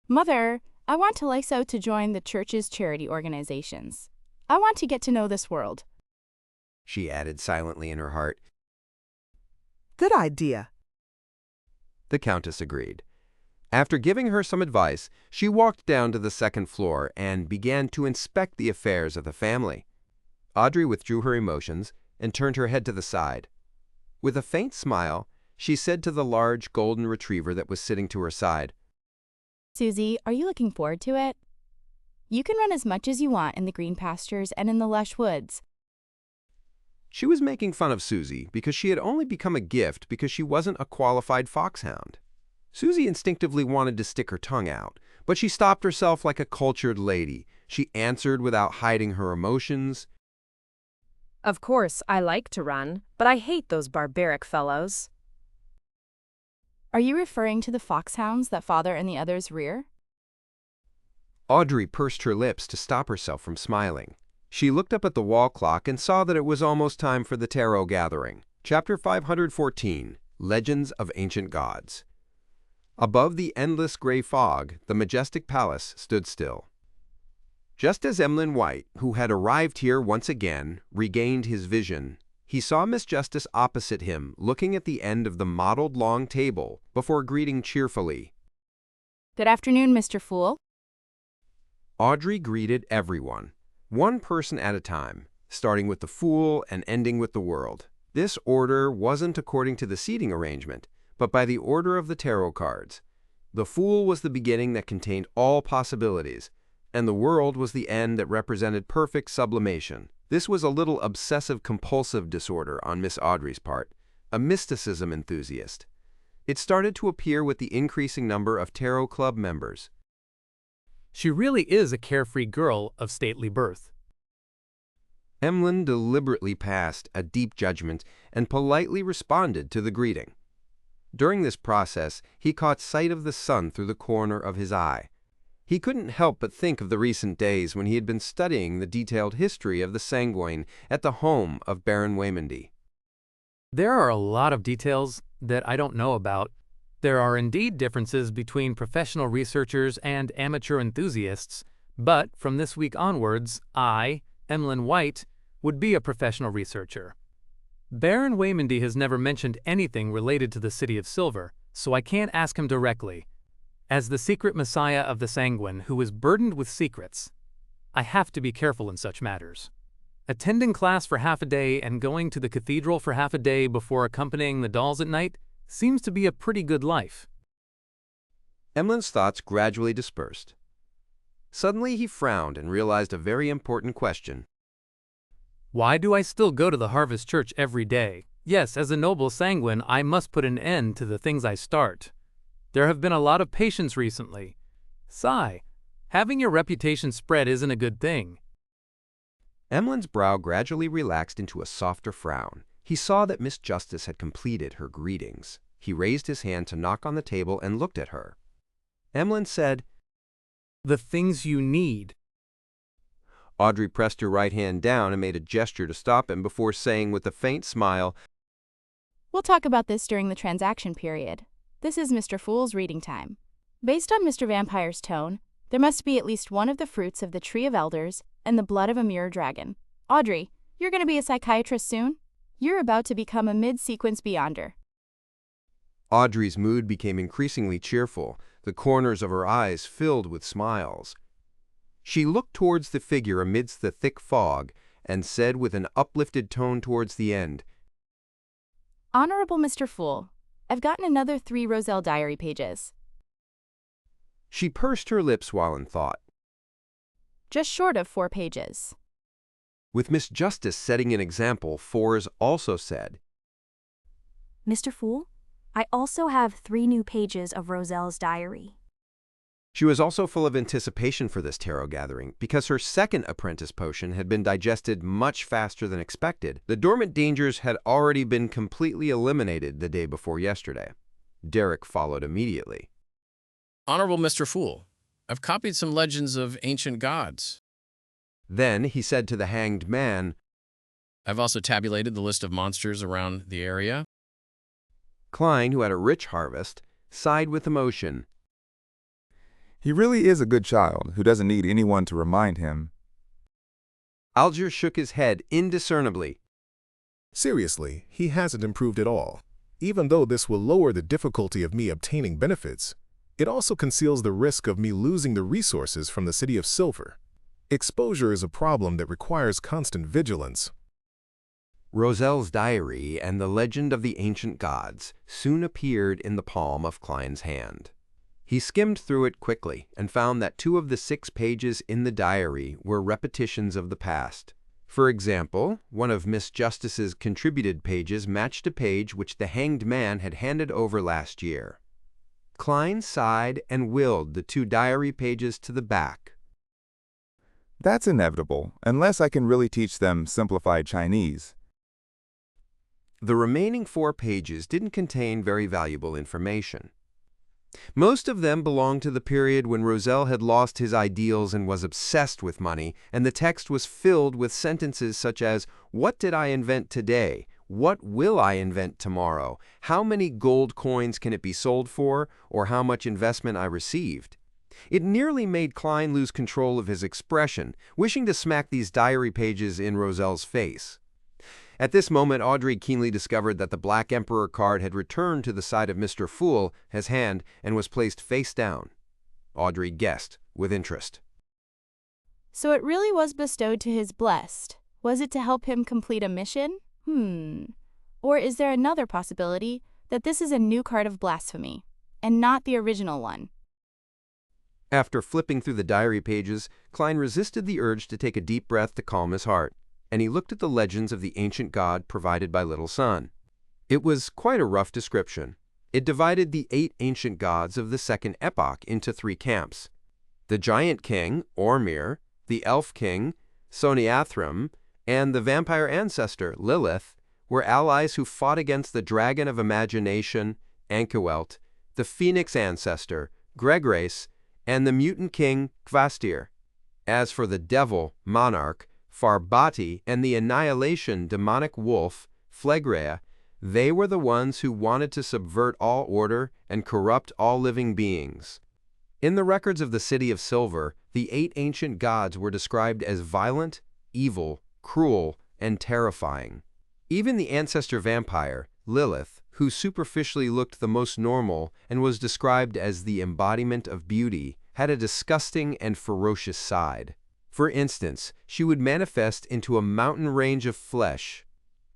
Mother, I want Teleso to join the church's charity organizations. I want to get to know this world. She added silently in her heart. Good idea. The Countess agreed. After giving her some advice, she walked down to the second floor and began to inspect the affairs of the family. Audrey withdrew her emotions and turned her head to the side. With a faint smile, she said to the large golden retriever that was sitting to her side, Susie, are you looking forward to it? You can run as much as you want in the green pastures and in the lush woods. She was making fun of Susie because she had only become a gift because she wasn't a qualified foxhound. Susie instinctively wanted to stick her tongue out, but she stopped herself like a cultured lady. She answered without hiding her emotions. Of course, I like to run, but I hate those barbaric fellows. Are you referring to the foxhounds that father and the others rear? Audrey pursed her lips to stop herself from smiling. She looked up at the wall clock and saw that it was almost time for the tarot gathering. Chapter 514, Legends of Ancient Gods. Above the endless gray fog, the majestic palace stood still. Just as Emlyn White, who had arrived here once again, regained his vision, he saw Miss Justice opposite him, looking at the end of the mottled long table before greeting cheerfully. Good afternoon, Mr. Fool. Audrey greeted everyone, one person at a time, starting with the Fool and ending with the world. This order wasn't according to the seating arrangement, but by the order of the tarot cards. The Fool was the beginning that contained all possibilities, and the world was the end that represented perfect sublimation. This was a little obsessive-compulsive disorder on Miss Audrey's part, a mysticism enthusiast. It started to appear with the increasing number of tarot club members. She really is a carefree girl of stately birth. Emlyn deliberately passed a deep judgment and politely responded to the greeting. During this process, he caught sight of the sun through the corner of his eye. He couldn't help but think of the recent days when he had been studying the detailed history of the Sanguine at the home of Baron Waymondy. There are a lot of details that I don't know about. There are indeed differences between professional researchers and amateur enthusiasts, but from this week onwards, I, Emlyn White, would be a professional researcher. Baron Waymondy has never mentioned anything related to the City of Silver, so I can't ask him directly. As the secret messiah of the Sanguine who is burdened with secrets, I have to be careful in such matters. Attending class for half a day and going to the cathedral for half a day before accompanying the dolls at night seems to be a pretty good life. Emlyn's thoughts gradually dispersed. Suddenly he frowned and realized a very important question. Why do I still go to the Harvest Church every day? Yes, as a noble Sanguine, I must put an end to the things I start. There have been a lot of patients recently. Sigh. Having your reputation spread isn't a good thing. Emlyn's brow gradually relaxed into a softer frown. He saw that Miss Justice had completed her greetings. He raised his hand to knock on the table and looked at her. Emlyn said, The things you need. Audrey pressed her right hand down and made a gesture to stop him before saying with a faint smile, We'll talk about this during the transaction period. This is Mr. Fool's reading time. Based on Mr. Vampire's tone, there must be at least one of the fruits of the Tree of Elders and the blood of a mirror dragon. Audrey, you're going to be a psychiatrist soon? You're about to become a mid-sequence beyonder. Audrey's mood became increasingly cheerful, the corners of her eyes filled with smiles. She looked towards the figure amidst the thick fog and said with an uplifted tone towards the end, Honorable Mr. Fool, I've gotten another 3 Roselle diary pages. She pursed her lips while in thought. Just short of 4 pages. With Miss Justice setting an example, Fours also said, Mr. Fool, I also have 3 new pages of Roselle's diary. She was also full of anticipation for this tarot gathering because her second apprentice potion had been digested much faster than expected. The dormant dangers had already been completely eliminated the day before yesterday. Derek followed immediately. Honorable Mr. Fool, I've copied some legends of ancient gods. Then he said to the hanged man, I've also tabulated the list of monsters around the area. Klein, who had a rich harvest, sighed with emotion. He really is a good child who doesn't need anyone to remind him. Alger shook his head indiscernibly. Seriously, he hasn't improved at all. Even though this will lower the difficulty of me obtaining benefits, it also conceals the risk of me losing the resources from the City of Silver. Exposure is a problem that requires constant vigilance. Roselle's diary and the legend of the ancient gods soon appeared in the palm of Klein's hand. He skimmed through it quickly and found that 2 of the 6 pages in the diary were repetitions of the past. For example, one of Miss Justice's contributed pages matched a page which the hanged man had handed over last year. Klein sighed and willed the 2 diary pages to the back. That's inevitable, unless I can really teach them simplified Chinese. The remaining 4 pages didn't contain very valuable information. Most of them belonged to the period when Roselle had lost his ideals and was obsessed with money, and the text was filled with sentences such as, "What did I invent today? What will I invent tomorrow? How many gold coins can it be sold for? Or how much investment I received?" It nearly made Klein lose control of his expression, wishing to smack these diary pages in Roselle's face. At this moment, Audrey keenly discovered that the Black Emperor card had returned to the side of Mr. Fool, his hand, and was placed face down. Audrey guessed with interest. So it really was bestowed to his blessed. Was it to help him complete a mission? Or is there another possibility that this is a new card of blasphemy, and not the original one? After flipping through the diary pages, Klein resisted the urge to take a deep breath to calm his heart, and he looked at the legends of the ancient god provided by Little Sun. It was quite a rough description. It divided the 8 ancient gods of the Second Epoch into 3 camps. The Giant King, Ormir, the Elf King, Soniathrim, and the vampire ancestor, Lilith, were allies who fought against the Dragon of Imagination, Ankuelt, the Phoenix ancestor, Greggrace, and the mutant king, Kvastir. As for the devil, Monarch, Farbati, and the annihilation demonic wolf, Phlegrea, they were the ones who wanted to subvert all order and corrupt all living beings. In the records of the City of Silver, the 8 ancient gods were described as violent, evil, cruel, and terrifying. Even the ancestor vampire, Lilith, who superficially looked the most normal and was described as the embodiment of beauty, had a disgusting and ferocious side. For instance, she would manifest into a mountain range of flesh.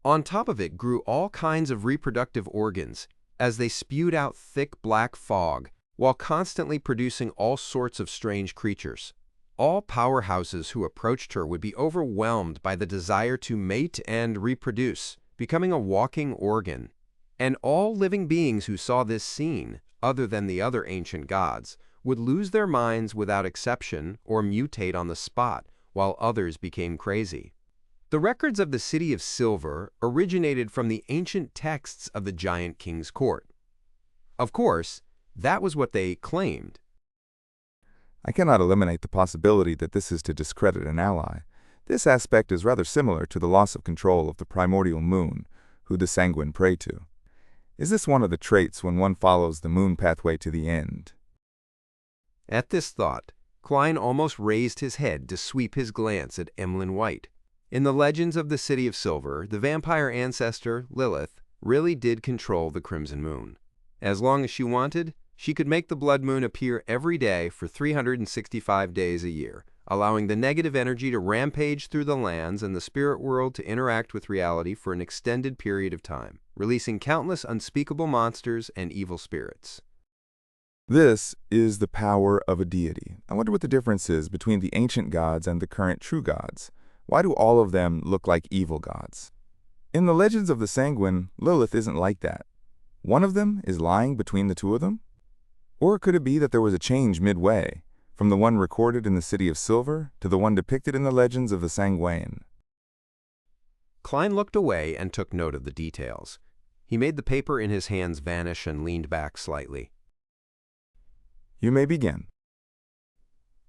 On top of it grew all kinds of reproductive organs, as they spewed out thick black fog, while constantly producing all sorts of strange creatures. All powerhouses who approached her would be overwhelmed by the desire to mate and reproduce, becoming a walking organ. And all living beings who saw this scene, other than the other ancient gods, would lose their minds without exception or mutate on the spot, while others became crazy. The records of the City of Silver originated from the ancient texts of the Giant King's court. Of course, that was what they claimed. I cannot eliminate the possibility that this is to discredit an ally. This aspect is rather similar to the loss of control of the primordial moon, who the sanguine pray to. Is this one of the traits when one follows the moon pathway to the end? At this thought, Klein almost raised his head to sweep his glance at Emlyn White. In the legends of the City of Silver, the vampire ancestor, Lilith, really did control the Crimson Moon. As long as she wanted, she could make the blood moon appear every day for 365 days a year, allowing the negative energy to rampage through the lands and the spirit world to interact with reality for an extended period of time, releasing countless unspeakable monsters and evil spirits. This is the power of a deity. I wonder what the difference is between the ancient gods and the current true gods. Why do all of them look like evil gods? In the legends of the Sanguine, Lilith isn't like that. One of them is lying between the 2 of them? Or could it be that there was a change midway, from the one recorded in the City of Silver to the one depicted in the legends of the Sanguine? Klein looked away and took note of the details. He made the paper in his hands vanish and leaned back slightly. You may begin.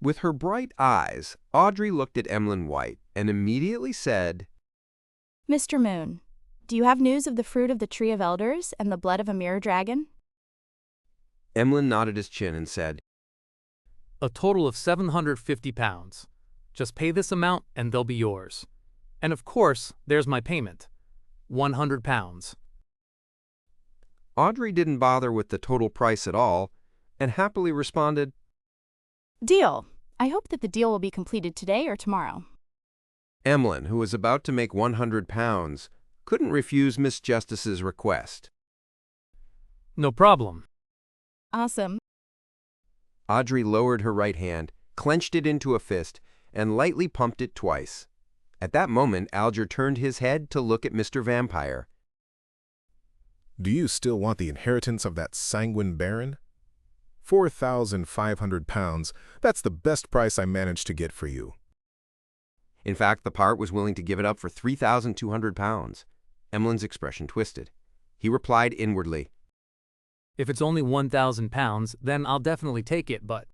With her bright eyes, Audrey looked at Emlyn White and immediately said, Mr. Moon, do you have news of the fruit of the Tree of Elders and the blood of a mirror dragon? Emlyn nodded his chin and said, A total of 750 pounds. Just pay this amount and they'll be yours. And of course, there's my payment. 100 pounds. Audrey didn't bother with the total price at all, and happily responded, Deal. I hope that the deal will be completed today or tomorrow. Emlyn, who was about to make 100 pounds, couldn't refuse Miss Justice's request. No problem. Awesome. Audrey lowered her right hand, clenched it into a fist, and lightly pumped it twice. At that moment, Alger turned his head to look at Mr. Vampire. Do you still want the inheritance of that sanguine baron? 4,500 pounds, that's the best price I managed to get for you. In fact, the part was willing to give it up for 3,200 pounds. Emlyn's expression twisted. He replied inwardly, If it's only 1,000 pounds, then I'll definitely take it, but...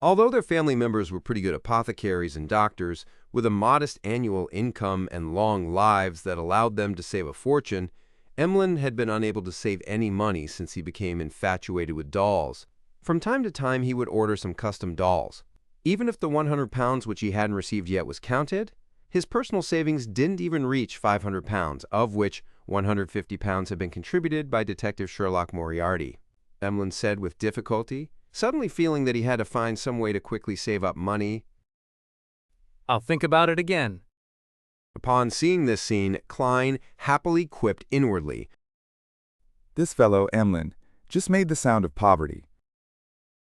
Although their family members were pretty good apothecaries and doctors, with a modest annual income and long lives that allowed them to save a fortune, Emlyn had been unable to save any money since he became infatuated with dolls. From time to time, he would order some custom dolls. Even if the 100 pounds which he hadn't received yet was counted, his personal savings didn't even reach 500 pounds, of which 150 pounds had been contributed by Detective Sherlock Moriarty. Emlyn said with difficulty, suddenly feeling that he had to find some way to quickly save up money. I'll think about it again. Upon seeing this scene, Klein happily quipped inwardly, This fellow, Emlyn, just made the sound of poverty.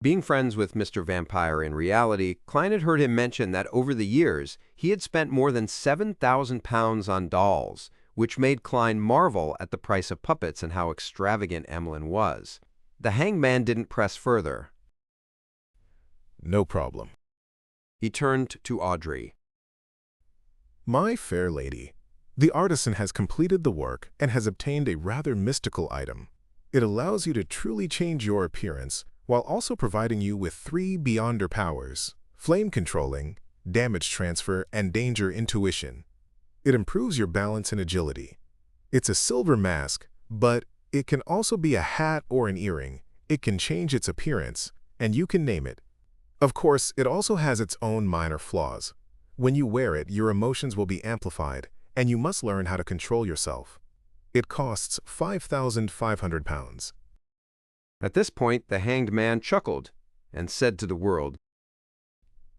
Being friends with Mr. Vampire in reality, Klein had heard him mention that over the years, he had spent more than 7,000 pounds on dolls, which made Klein marvel at the price of puppets and how extravagant Emlyn was. The hangman didn't press further. No problem. He turned to Audrey. My fair lady, the artisan has completed the work and has obtained a rather mystical item. It allows you to truly change your appearance while also providing you with 3 beyonder powers: flame controlling, damage transfer, and danger intuition. It improves your balance and agility. It's a silver mask, but it can also be a hat or an earring. It can change its appearance, and you can name it. Of course, it also has its own minor flaws. When you wear it, your emotions will be amplified, and you must learn how to control yourself. It costs 5,500 pounds. At this point, the hanged man chuckled and said to the world,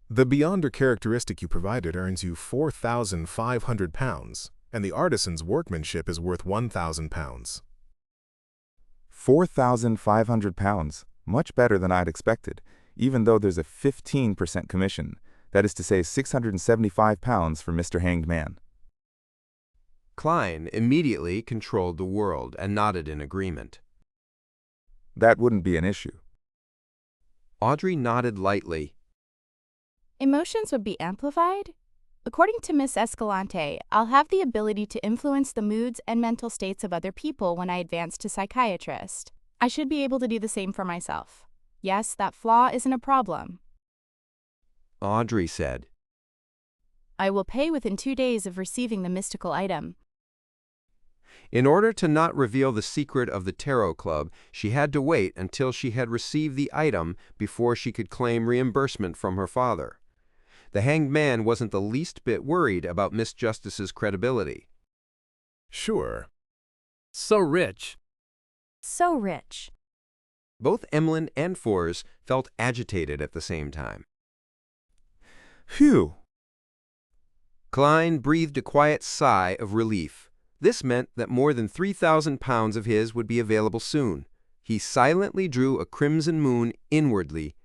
The beyonder characteristic you provided earns you 4,500 pounds, and the artisan's workmanship is worth 1,000 pounds. 4,500 pounds, much better than I'd expected, even though there's a 15% commission, that is to say 675 pounds for Mr. Hanged Man. Klein immediately controlled the world and nodded in agreement. That wouldn't be an issue. Audrey nodded lightly. Emotions would be amplified? According to Miss Escalante, I'll have the ability to influence the moods and mental states of other people when I advance to psychiatrist. I should be able to do the same for myself. Yes, that flaw isn't a problem. Audrey said, I will pay within 2 days of receiving the mystical item. In order to not reveal the secret of the Tarot Club, she had to wait until she had received the item before she could claim reimbursement from her father. The hanged man wasn't the least bit worried about Miss Justice's credibility. Sure. So rich. So rich. Both Emlyn and Fours felt agitated at the same time. Phew! Klein breathed a quiet sigh of relief. This meant that more than 3,000 pounds of his would be available soon. He silently drew a crimson moon inwardly.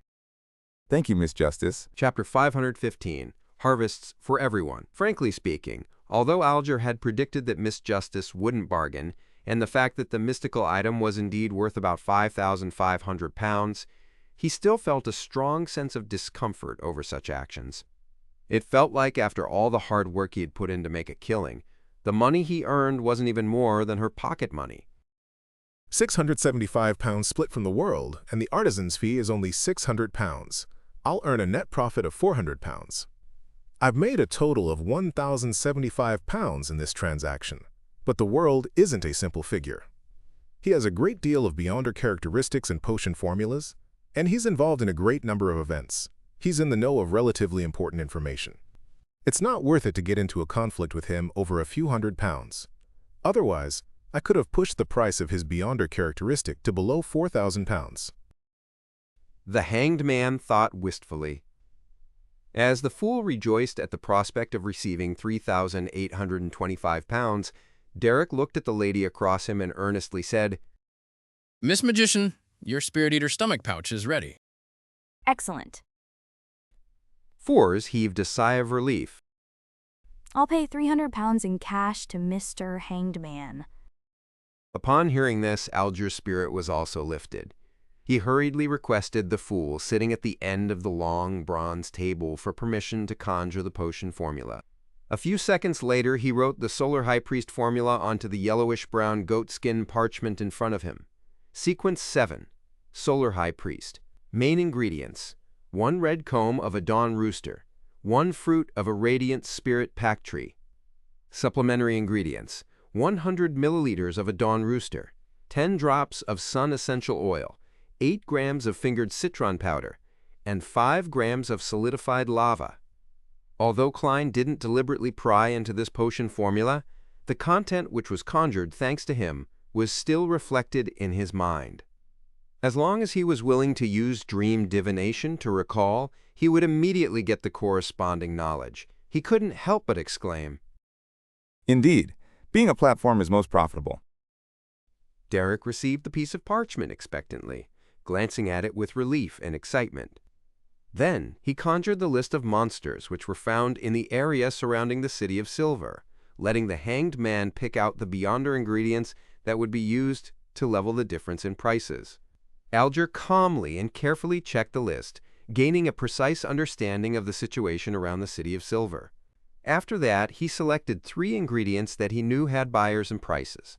Thank you, Miss Justice. Chapter 515, Harvests for Everyone. Frankly speaking, although Alger had predicted that Miss Justice wouldn't bargain, and the fact that the mystical item was indeed worth about 5,500 pounds, he still felt a strong sense of discomfort over such actions. It felt like after all the hard work he had put in to make a killing, the money he earned wasn't even more than her pocket money. 675 pounds split from the world, and the artisan's fee is only 600 pounds. I'll earn a net profit of 400 pounds. I've made a total of 1,075 pounds in this transaction, but the world isn't a simple figure. He has a great deal of beyonder characteristics and potion formulas, and he's involved in a great number of events. He's in the know of relatively important information. It's not worth it to get into a conflict with him over a few hundred pounds. Otherwise, I could have pushed the price of his beyonder characteristic to below 4,000 pounds. The hanged man thought wistfully. As the fool rejoiced at the prospect of receiving 3,825 pounds, Derek looked at the lady across him and earnestly said, Miss Magician, your Spirit Eater stomach pouch is ready. Excellent. Fours heaved a sigh of relief. I'll pay 300 pounds in cash to Mr. Hanged Man. Upon hearing this, Alger's spirit was also lifted. He hurriedly requested the fool sitting at the end of the long bronze table for permission to conjure the potion formula. A few seconds later, he wrote the Solar High Priest formula onto the yellowish-brown goatskin parchment in front of him. Sequence 7. Solar High Priest. Main ingredients: 1 red comb of a dawn rooster, 1 fruit of a radiant spirit pack tree. Supplementary ingredients: 100 milliliters of a dawn rooster, 10 drops of sun essential oil, 8 grams of fingered citron powder, and 5 grams of solidified lava. Although Klein didn't deliberately pry into this potion formula, the content which was conjured thanks to him was still reflected in his mind. As long as he was willing to use dream divination to recall, he would immediately get the corresponding knowledge. He couldn't help but exclaim, Indeed, being a platform is most profitable. Derek received the piece of parchment expectantly, glancing at it with relief and excitement. Then he conjured the list of monsters which were found in the area surrounding the City of Silver, letting the Hanged Man pick out the Beyonder ingredients that would be used to level the difference in prices. Alger calmly and carefully checked the list, gaining a precise understanding of the situation around the City of Silver. After that, he selected 3 ingredients that he knew had buyers and prices.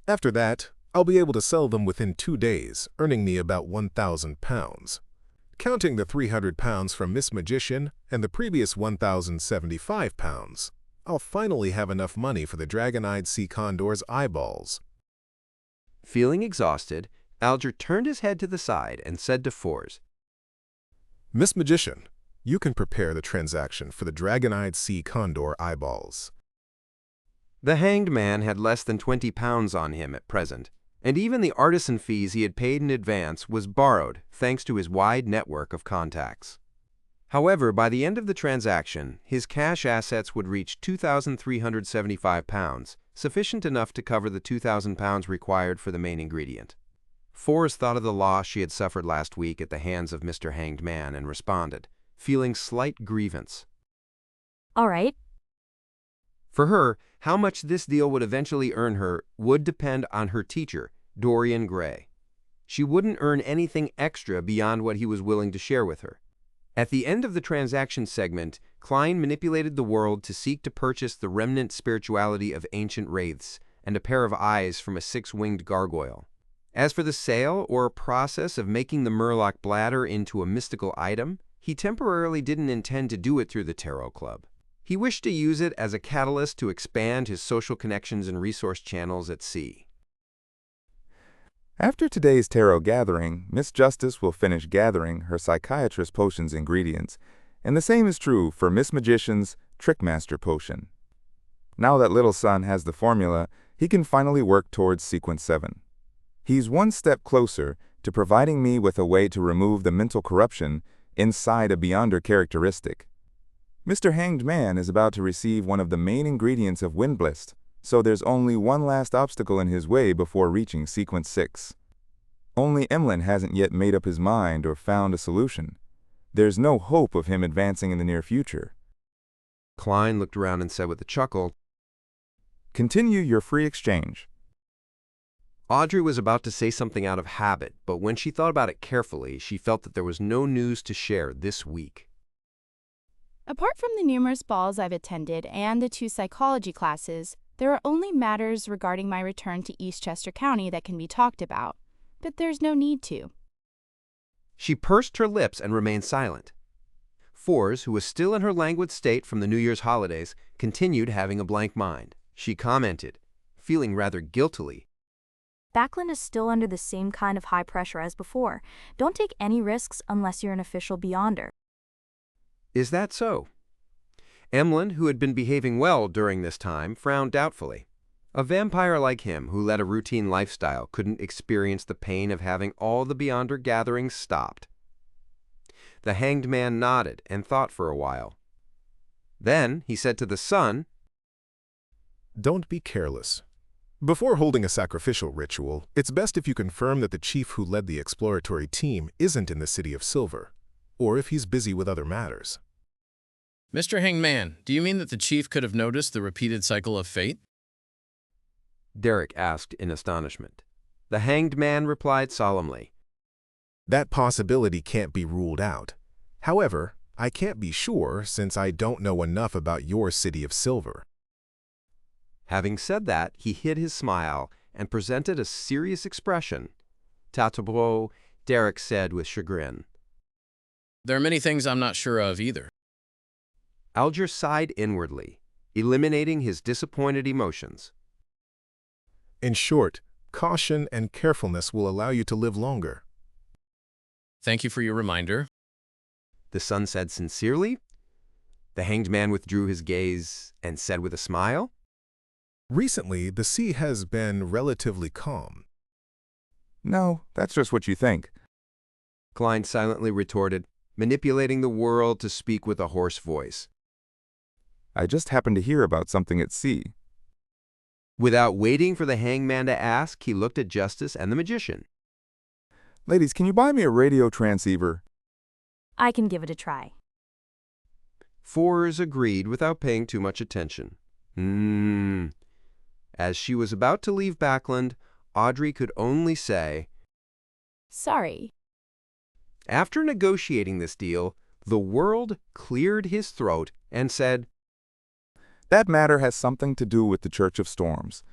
After that, I'll be able to sell them within 2 days, earning me about 1,000 pounds. Counting the 300 pounds from Miss Magician and the previous 1,075 pounds, I'll finally have enough money for the dragon-eyed sea condor's eyeballs. Feeling exhausted, Alger turned his head to the side and said to Fors, Miss Magician, you can prepare the transaction for the dragon-eyed sea condor eyeballs. The Hanged Man had less than 20 pounds on him at present, and even the artisan fees he had paid in advance was borrowed thanks to his wide network of contacts. However, by the end of the transaction, his cash assets would reach 2,375 pounds, sufficient enough to cover the 2,000 pounds required for the main ingredient. Fors thought of the loss she had suffered last week at the hands of Mr. Hanged Man and responded, feeling slight grievance. All right. For her, how much this deal would eventually earn her would depend on her teacher, Dorian Gray. She wouldn't earn anything extra beyond what he was willing to share with her. At the end of the transaction segment, Klein manipulated the world to seek to purchase the remnant spirituality of ancient wraiths and a pair of eyes from a 6-winged gargoyle. As for the sale or process of making the Murloc bladder into a mystical item, he temporarily didn't intend to do it through the Tarot Club. He wished to use it as a catalyst to expand his social connections and resource channels at sea. After today's tarot gathering, Miss Justice will finish gathering her psychiatrist potion's ingredients, and the same is true for Miss Magician's Trickmaster potion. Now that Little Son has the formula, he can finally work towards Sequence 7. He's one step closer to providing me with a way to remove the mental corruption inside a Beyonder characteristic. Mr. Hanged Man is about to receive one of the main ingredients of Windblist, so there's only one last obstacle in his way before reaching Sequence 6. Only Emlyn hasn't yet made up his mind or found a solution. There's no hope of him advancing in the near future. Klein looked around and said with a chuckle, Continue your free exchange. Audrey was about to say something out of habit, but when she thought about it carefully, she felt that there was no news to share this week. Apart from the numerous balls I've attended and the 2 psychology classes, there are only matters regarding my return to Eastchester County that can be talked about, but there's no need to. She pursed her lips and remained silent. Fors, who was still in her languid state from the New Year's holidays, continued having a blank mind. She commented, feeling rather guiltily, Backland is still under the same kind of high pressure as before. Don't take any risks unless you're an official Beyonder. Is that so? Emlyn, who had been behaving well during this time, frowned doubtfully. A vampire like him, who led a routine lifestyle, couldn't experience the pain of having all the Beyonder gatherings stopped. The Hanged Man nodded and thought for a while. Then he said to the son, Don't be careless. Before holding a sacrificial ritual, it's best if you confirm that the chief who led the exploratory team isn't in the City of Silver, or if he's busy with other matters. Mr. Hangman, do you mean that the chief could have noticed the repeated cycle of fate? Derek asked in astonishment. The hanged man replied solemnly. That possibility can't be ruled out. However, I can't be sure since I don't know enough about your city of silver. Having said that, he hid his smile and presented a serious expression. Tatabro, Derek said with chagrin. There are many things I'm not sure of either. Alger sighed inwardly, eliminating his disappointed emotions. In short, caution and carefulness will allow you to live longer. Thank you for your reminder. The son said sincerely. The hanged man withdrew his gaze and said with a smile. Recently, the sea has been relatively calm. No, that's just what you think. Klein silently retorted, manipulating the world to speak with a hoarse voice. I just happened to hear about something at sea. Without waiting for the hangman to ask, he looked at Justice and the magician. Ladies, can you buy me a radio transceiver? I can give it a try. Fours agreed without paying too much attention. As she was about to leave Backland, Audrey could only say, Sorry. After negotiating this deal, the world cleared his throat and said, That matter has something to do with the Church of Storms.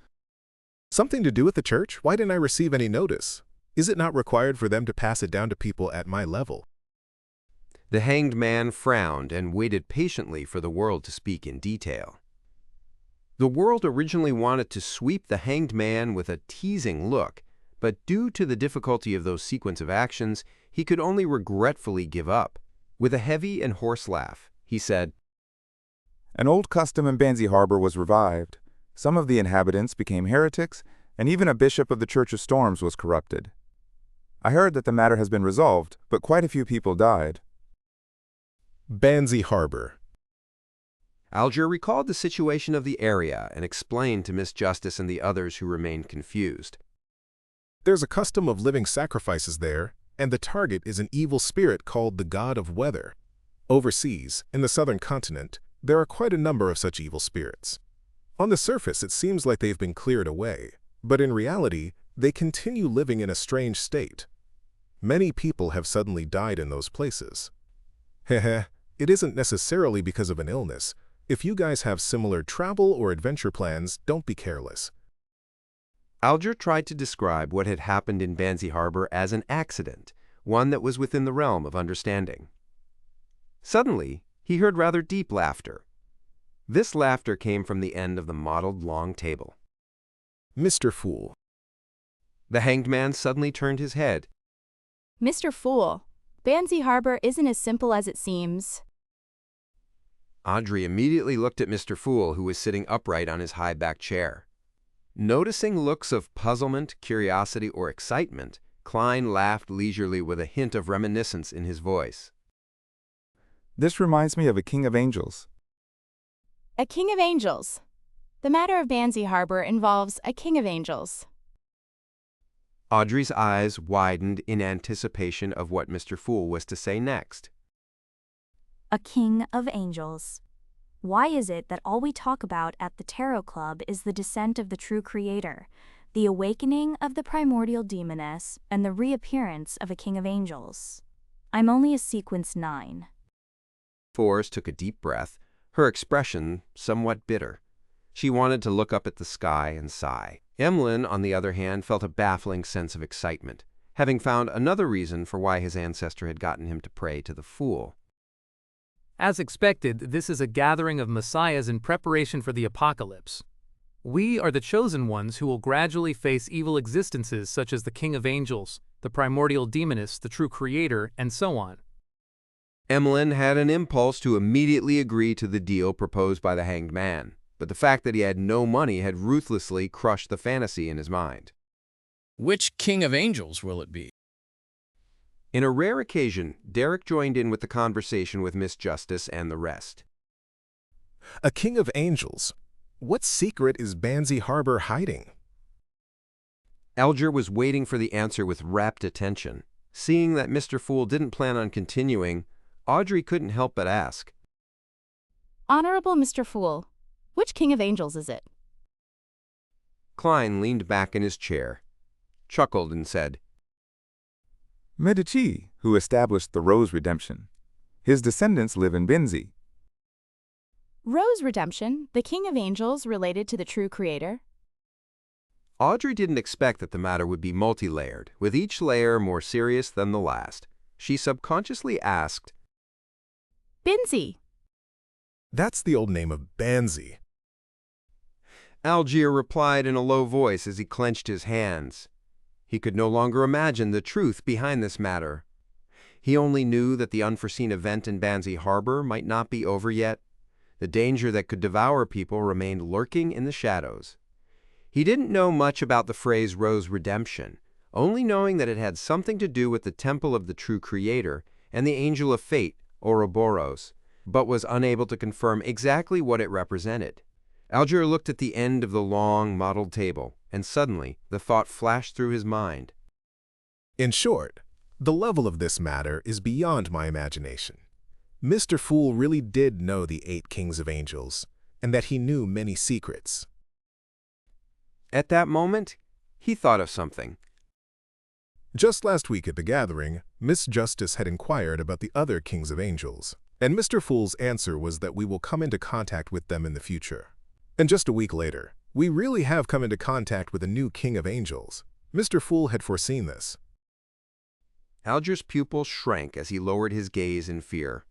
Something to do with the church? Why didn't I receive any notice? Is it not required for them to pass it down to people at my level? The hanged man frowned and waited patiently for the world to speak in detail. The world originally wanted to sweep the hanged man with a teasing look, but due to the difficulty of those sequence of actions, he could only regretfully give up. With a heavy and hoarse laugh, he said, An old custom in Banzi Harbor was revived. Some of the inhabitants became heretics, and even a bishop of the Church of Storms was corrupted. I heard that the matter has been resolved, but quite a few people died. Banzi Harbor. Alger recalled the situation of the area and explained to Miss Justice and the others who remained confused. There's a custom of living sacrifices there, and the target is an evil spirit called the God of Weather. Overseas, in the southern continent, there are quite a number of such evil spirits. On the surface, it seems like they've been cleared away, but in reality, they continue living in a strange state. Many people have suddenly died in those places. Heh, it isn't necessarily because of an illness. If you guys have similar travel or adventure plans, don't be careless. Alger tried to describe what had happened in Banzi Harbor as an accident, one that was within the realm of understanding. Suddenly, he heard rather deep laughter. This laughter came from the end of the mottled long table. Mr. Fool. The hanged man suddenly turned his head. Mr. Fool, Banzi Harbor isn't as simple as it seems. Audrey immediately looked at Mr. Fool, who was sitting upright on his high-backed chair. Noticing looks of puzzlement, curiosity, or excitement, Klein laughed leisurely with a hint of reminiscence in his voice. This reminds me of a king of angels. A king of angels. The matter of Banzi Harbor involves a king of angels. Audrey's eyes widened in anticipation of what Mr. Fool was to say next. A king of angels. Why is it that all we talk about at the Tarot Club is the descent of the true creator, the awakening of the primordial demoness, and the reappearance of a king of angels? I'm only a sequence 9. Forrest took a deep breath, her expression somewhat bitter. She wanted to look up at the sky and sigh. Emlyn, on the other hand, felt a baffling sense of excitement, having found another reason for why his ancestor had gotten him to pray to the Fool. As expected, this is a gathering of messiahs in preparation for the apocalypse. We are the chosen ones who will gradually face evil existences such as the King of Angels, the primordial demoness, the true creator, and so on. Emlyn had an impulse to immediately agree to the deal proposed by the hanged man, but the fact that he had no money had ruthlessly crushed the fantasy in his mind. Which King of Angels will it be? In a rare occasion, Derek joined in with the conversation with Miss Justice and the rest. A king of angels. What secret is Banzi Harbor hiding? Alger was waiting for the answer with rapt attention. Seeing that Mr. Fool didn't plan on continuing, Audrey couldn't help but ask. Honorable Mr. Fool, which king of angels is it? Klein leaned back in his chair, chuckled, and said, Medici, who established the Rose Redemption. His descendants live in Benzi. Rose Redemption, the king of angels related to the true creator? Audrey didn't expect that the matter would be multi-layered, with each layer more serious than the last. She subconsciously asked, Benzi. That's the old name of Banzi. Algier replied in a low voice as he clenched his hands. He could no longer imagine the truth behind this matter. He only knew that the unforeseen event in Banzi Harbor might not be over yet. The danger that could devour people remained lurking in the shadows. He didn't know much about the phrase Rose Redemption, only knowing that it had something to do with the temple of the true creator and the angel of fate, Ouroboros, but was unable to confirm exactly what it represented. Algier looked at the end of the long, mottled table, and suddenly the thought flashed through his mind. In short, the level of this matter is beyond my imagination. Mr. Fool really did know the 8 kings of angels, and that he knew many secrets. At that moment, he thought of something. Just last week at the gathering, Miss Justice had inquired about the other kings of angels, and Mr. Fool's answer was that we will come into contact with them in the future. And just a week later, we really have come into contact with a new king of angels. Mr. Fool had foreseen this. Algier's pupil shrank as he lowered his gaze in fear.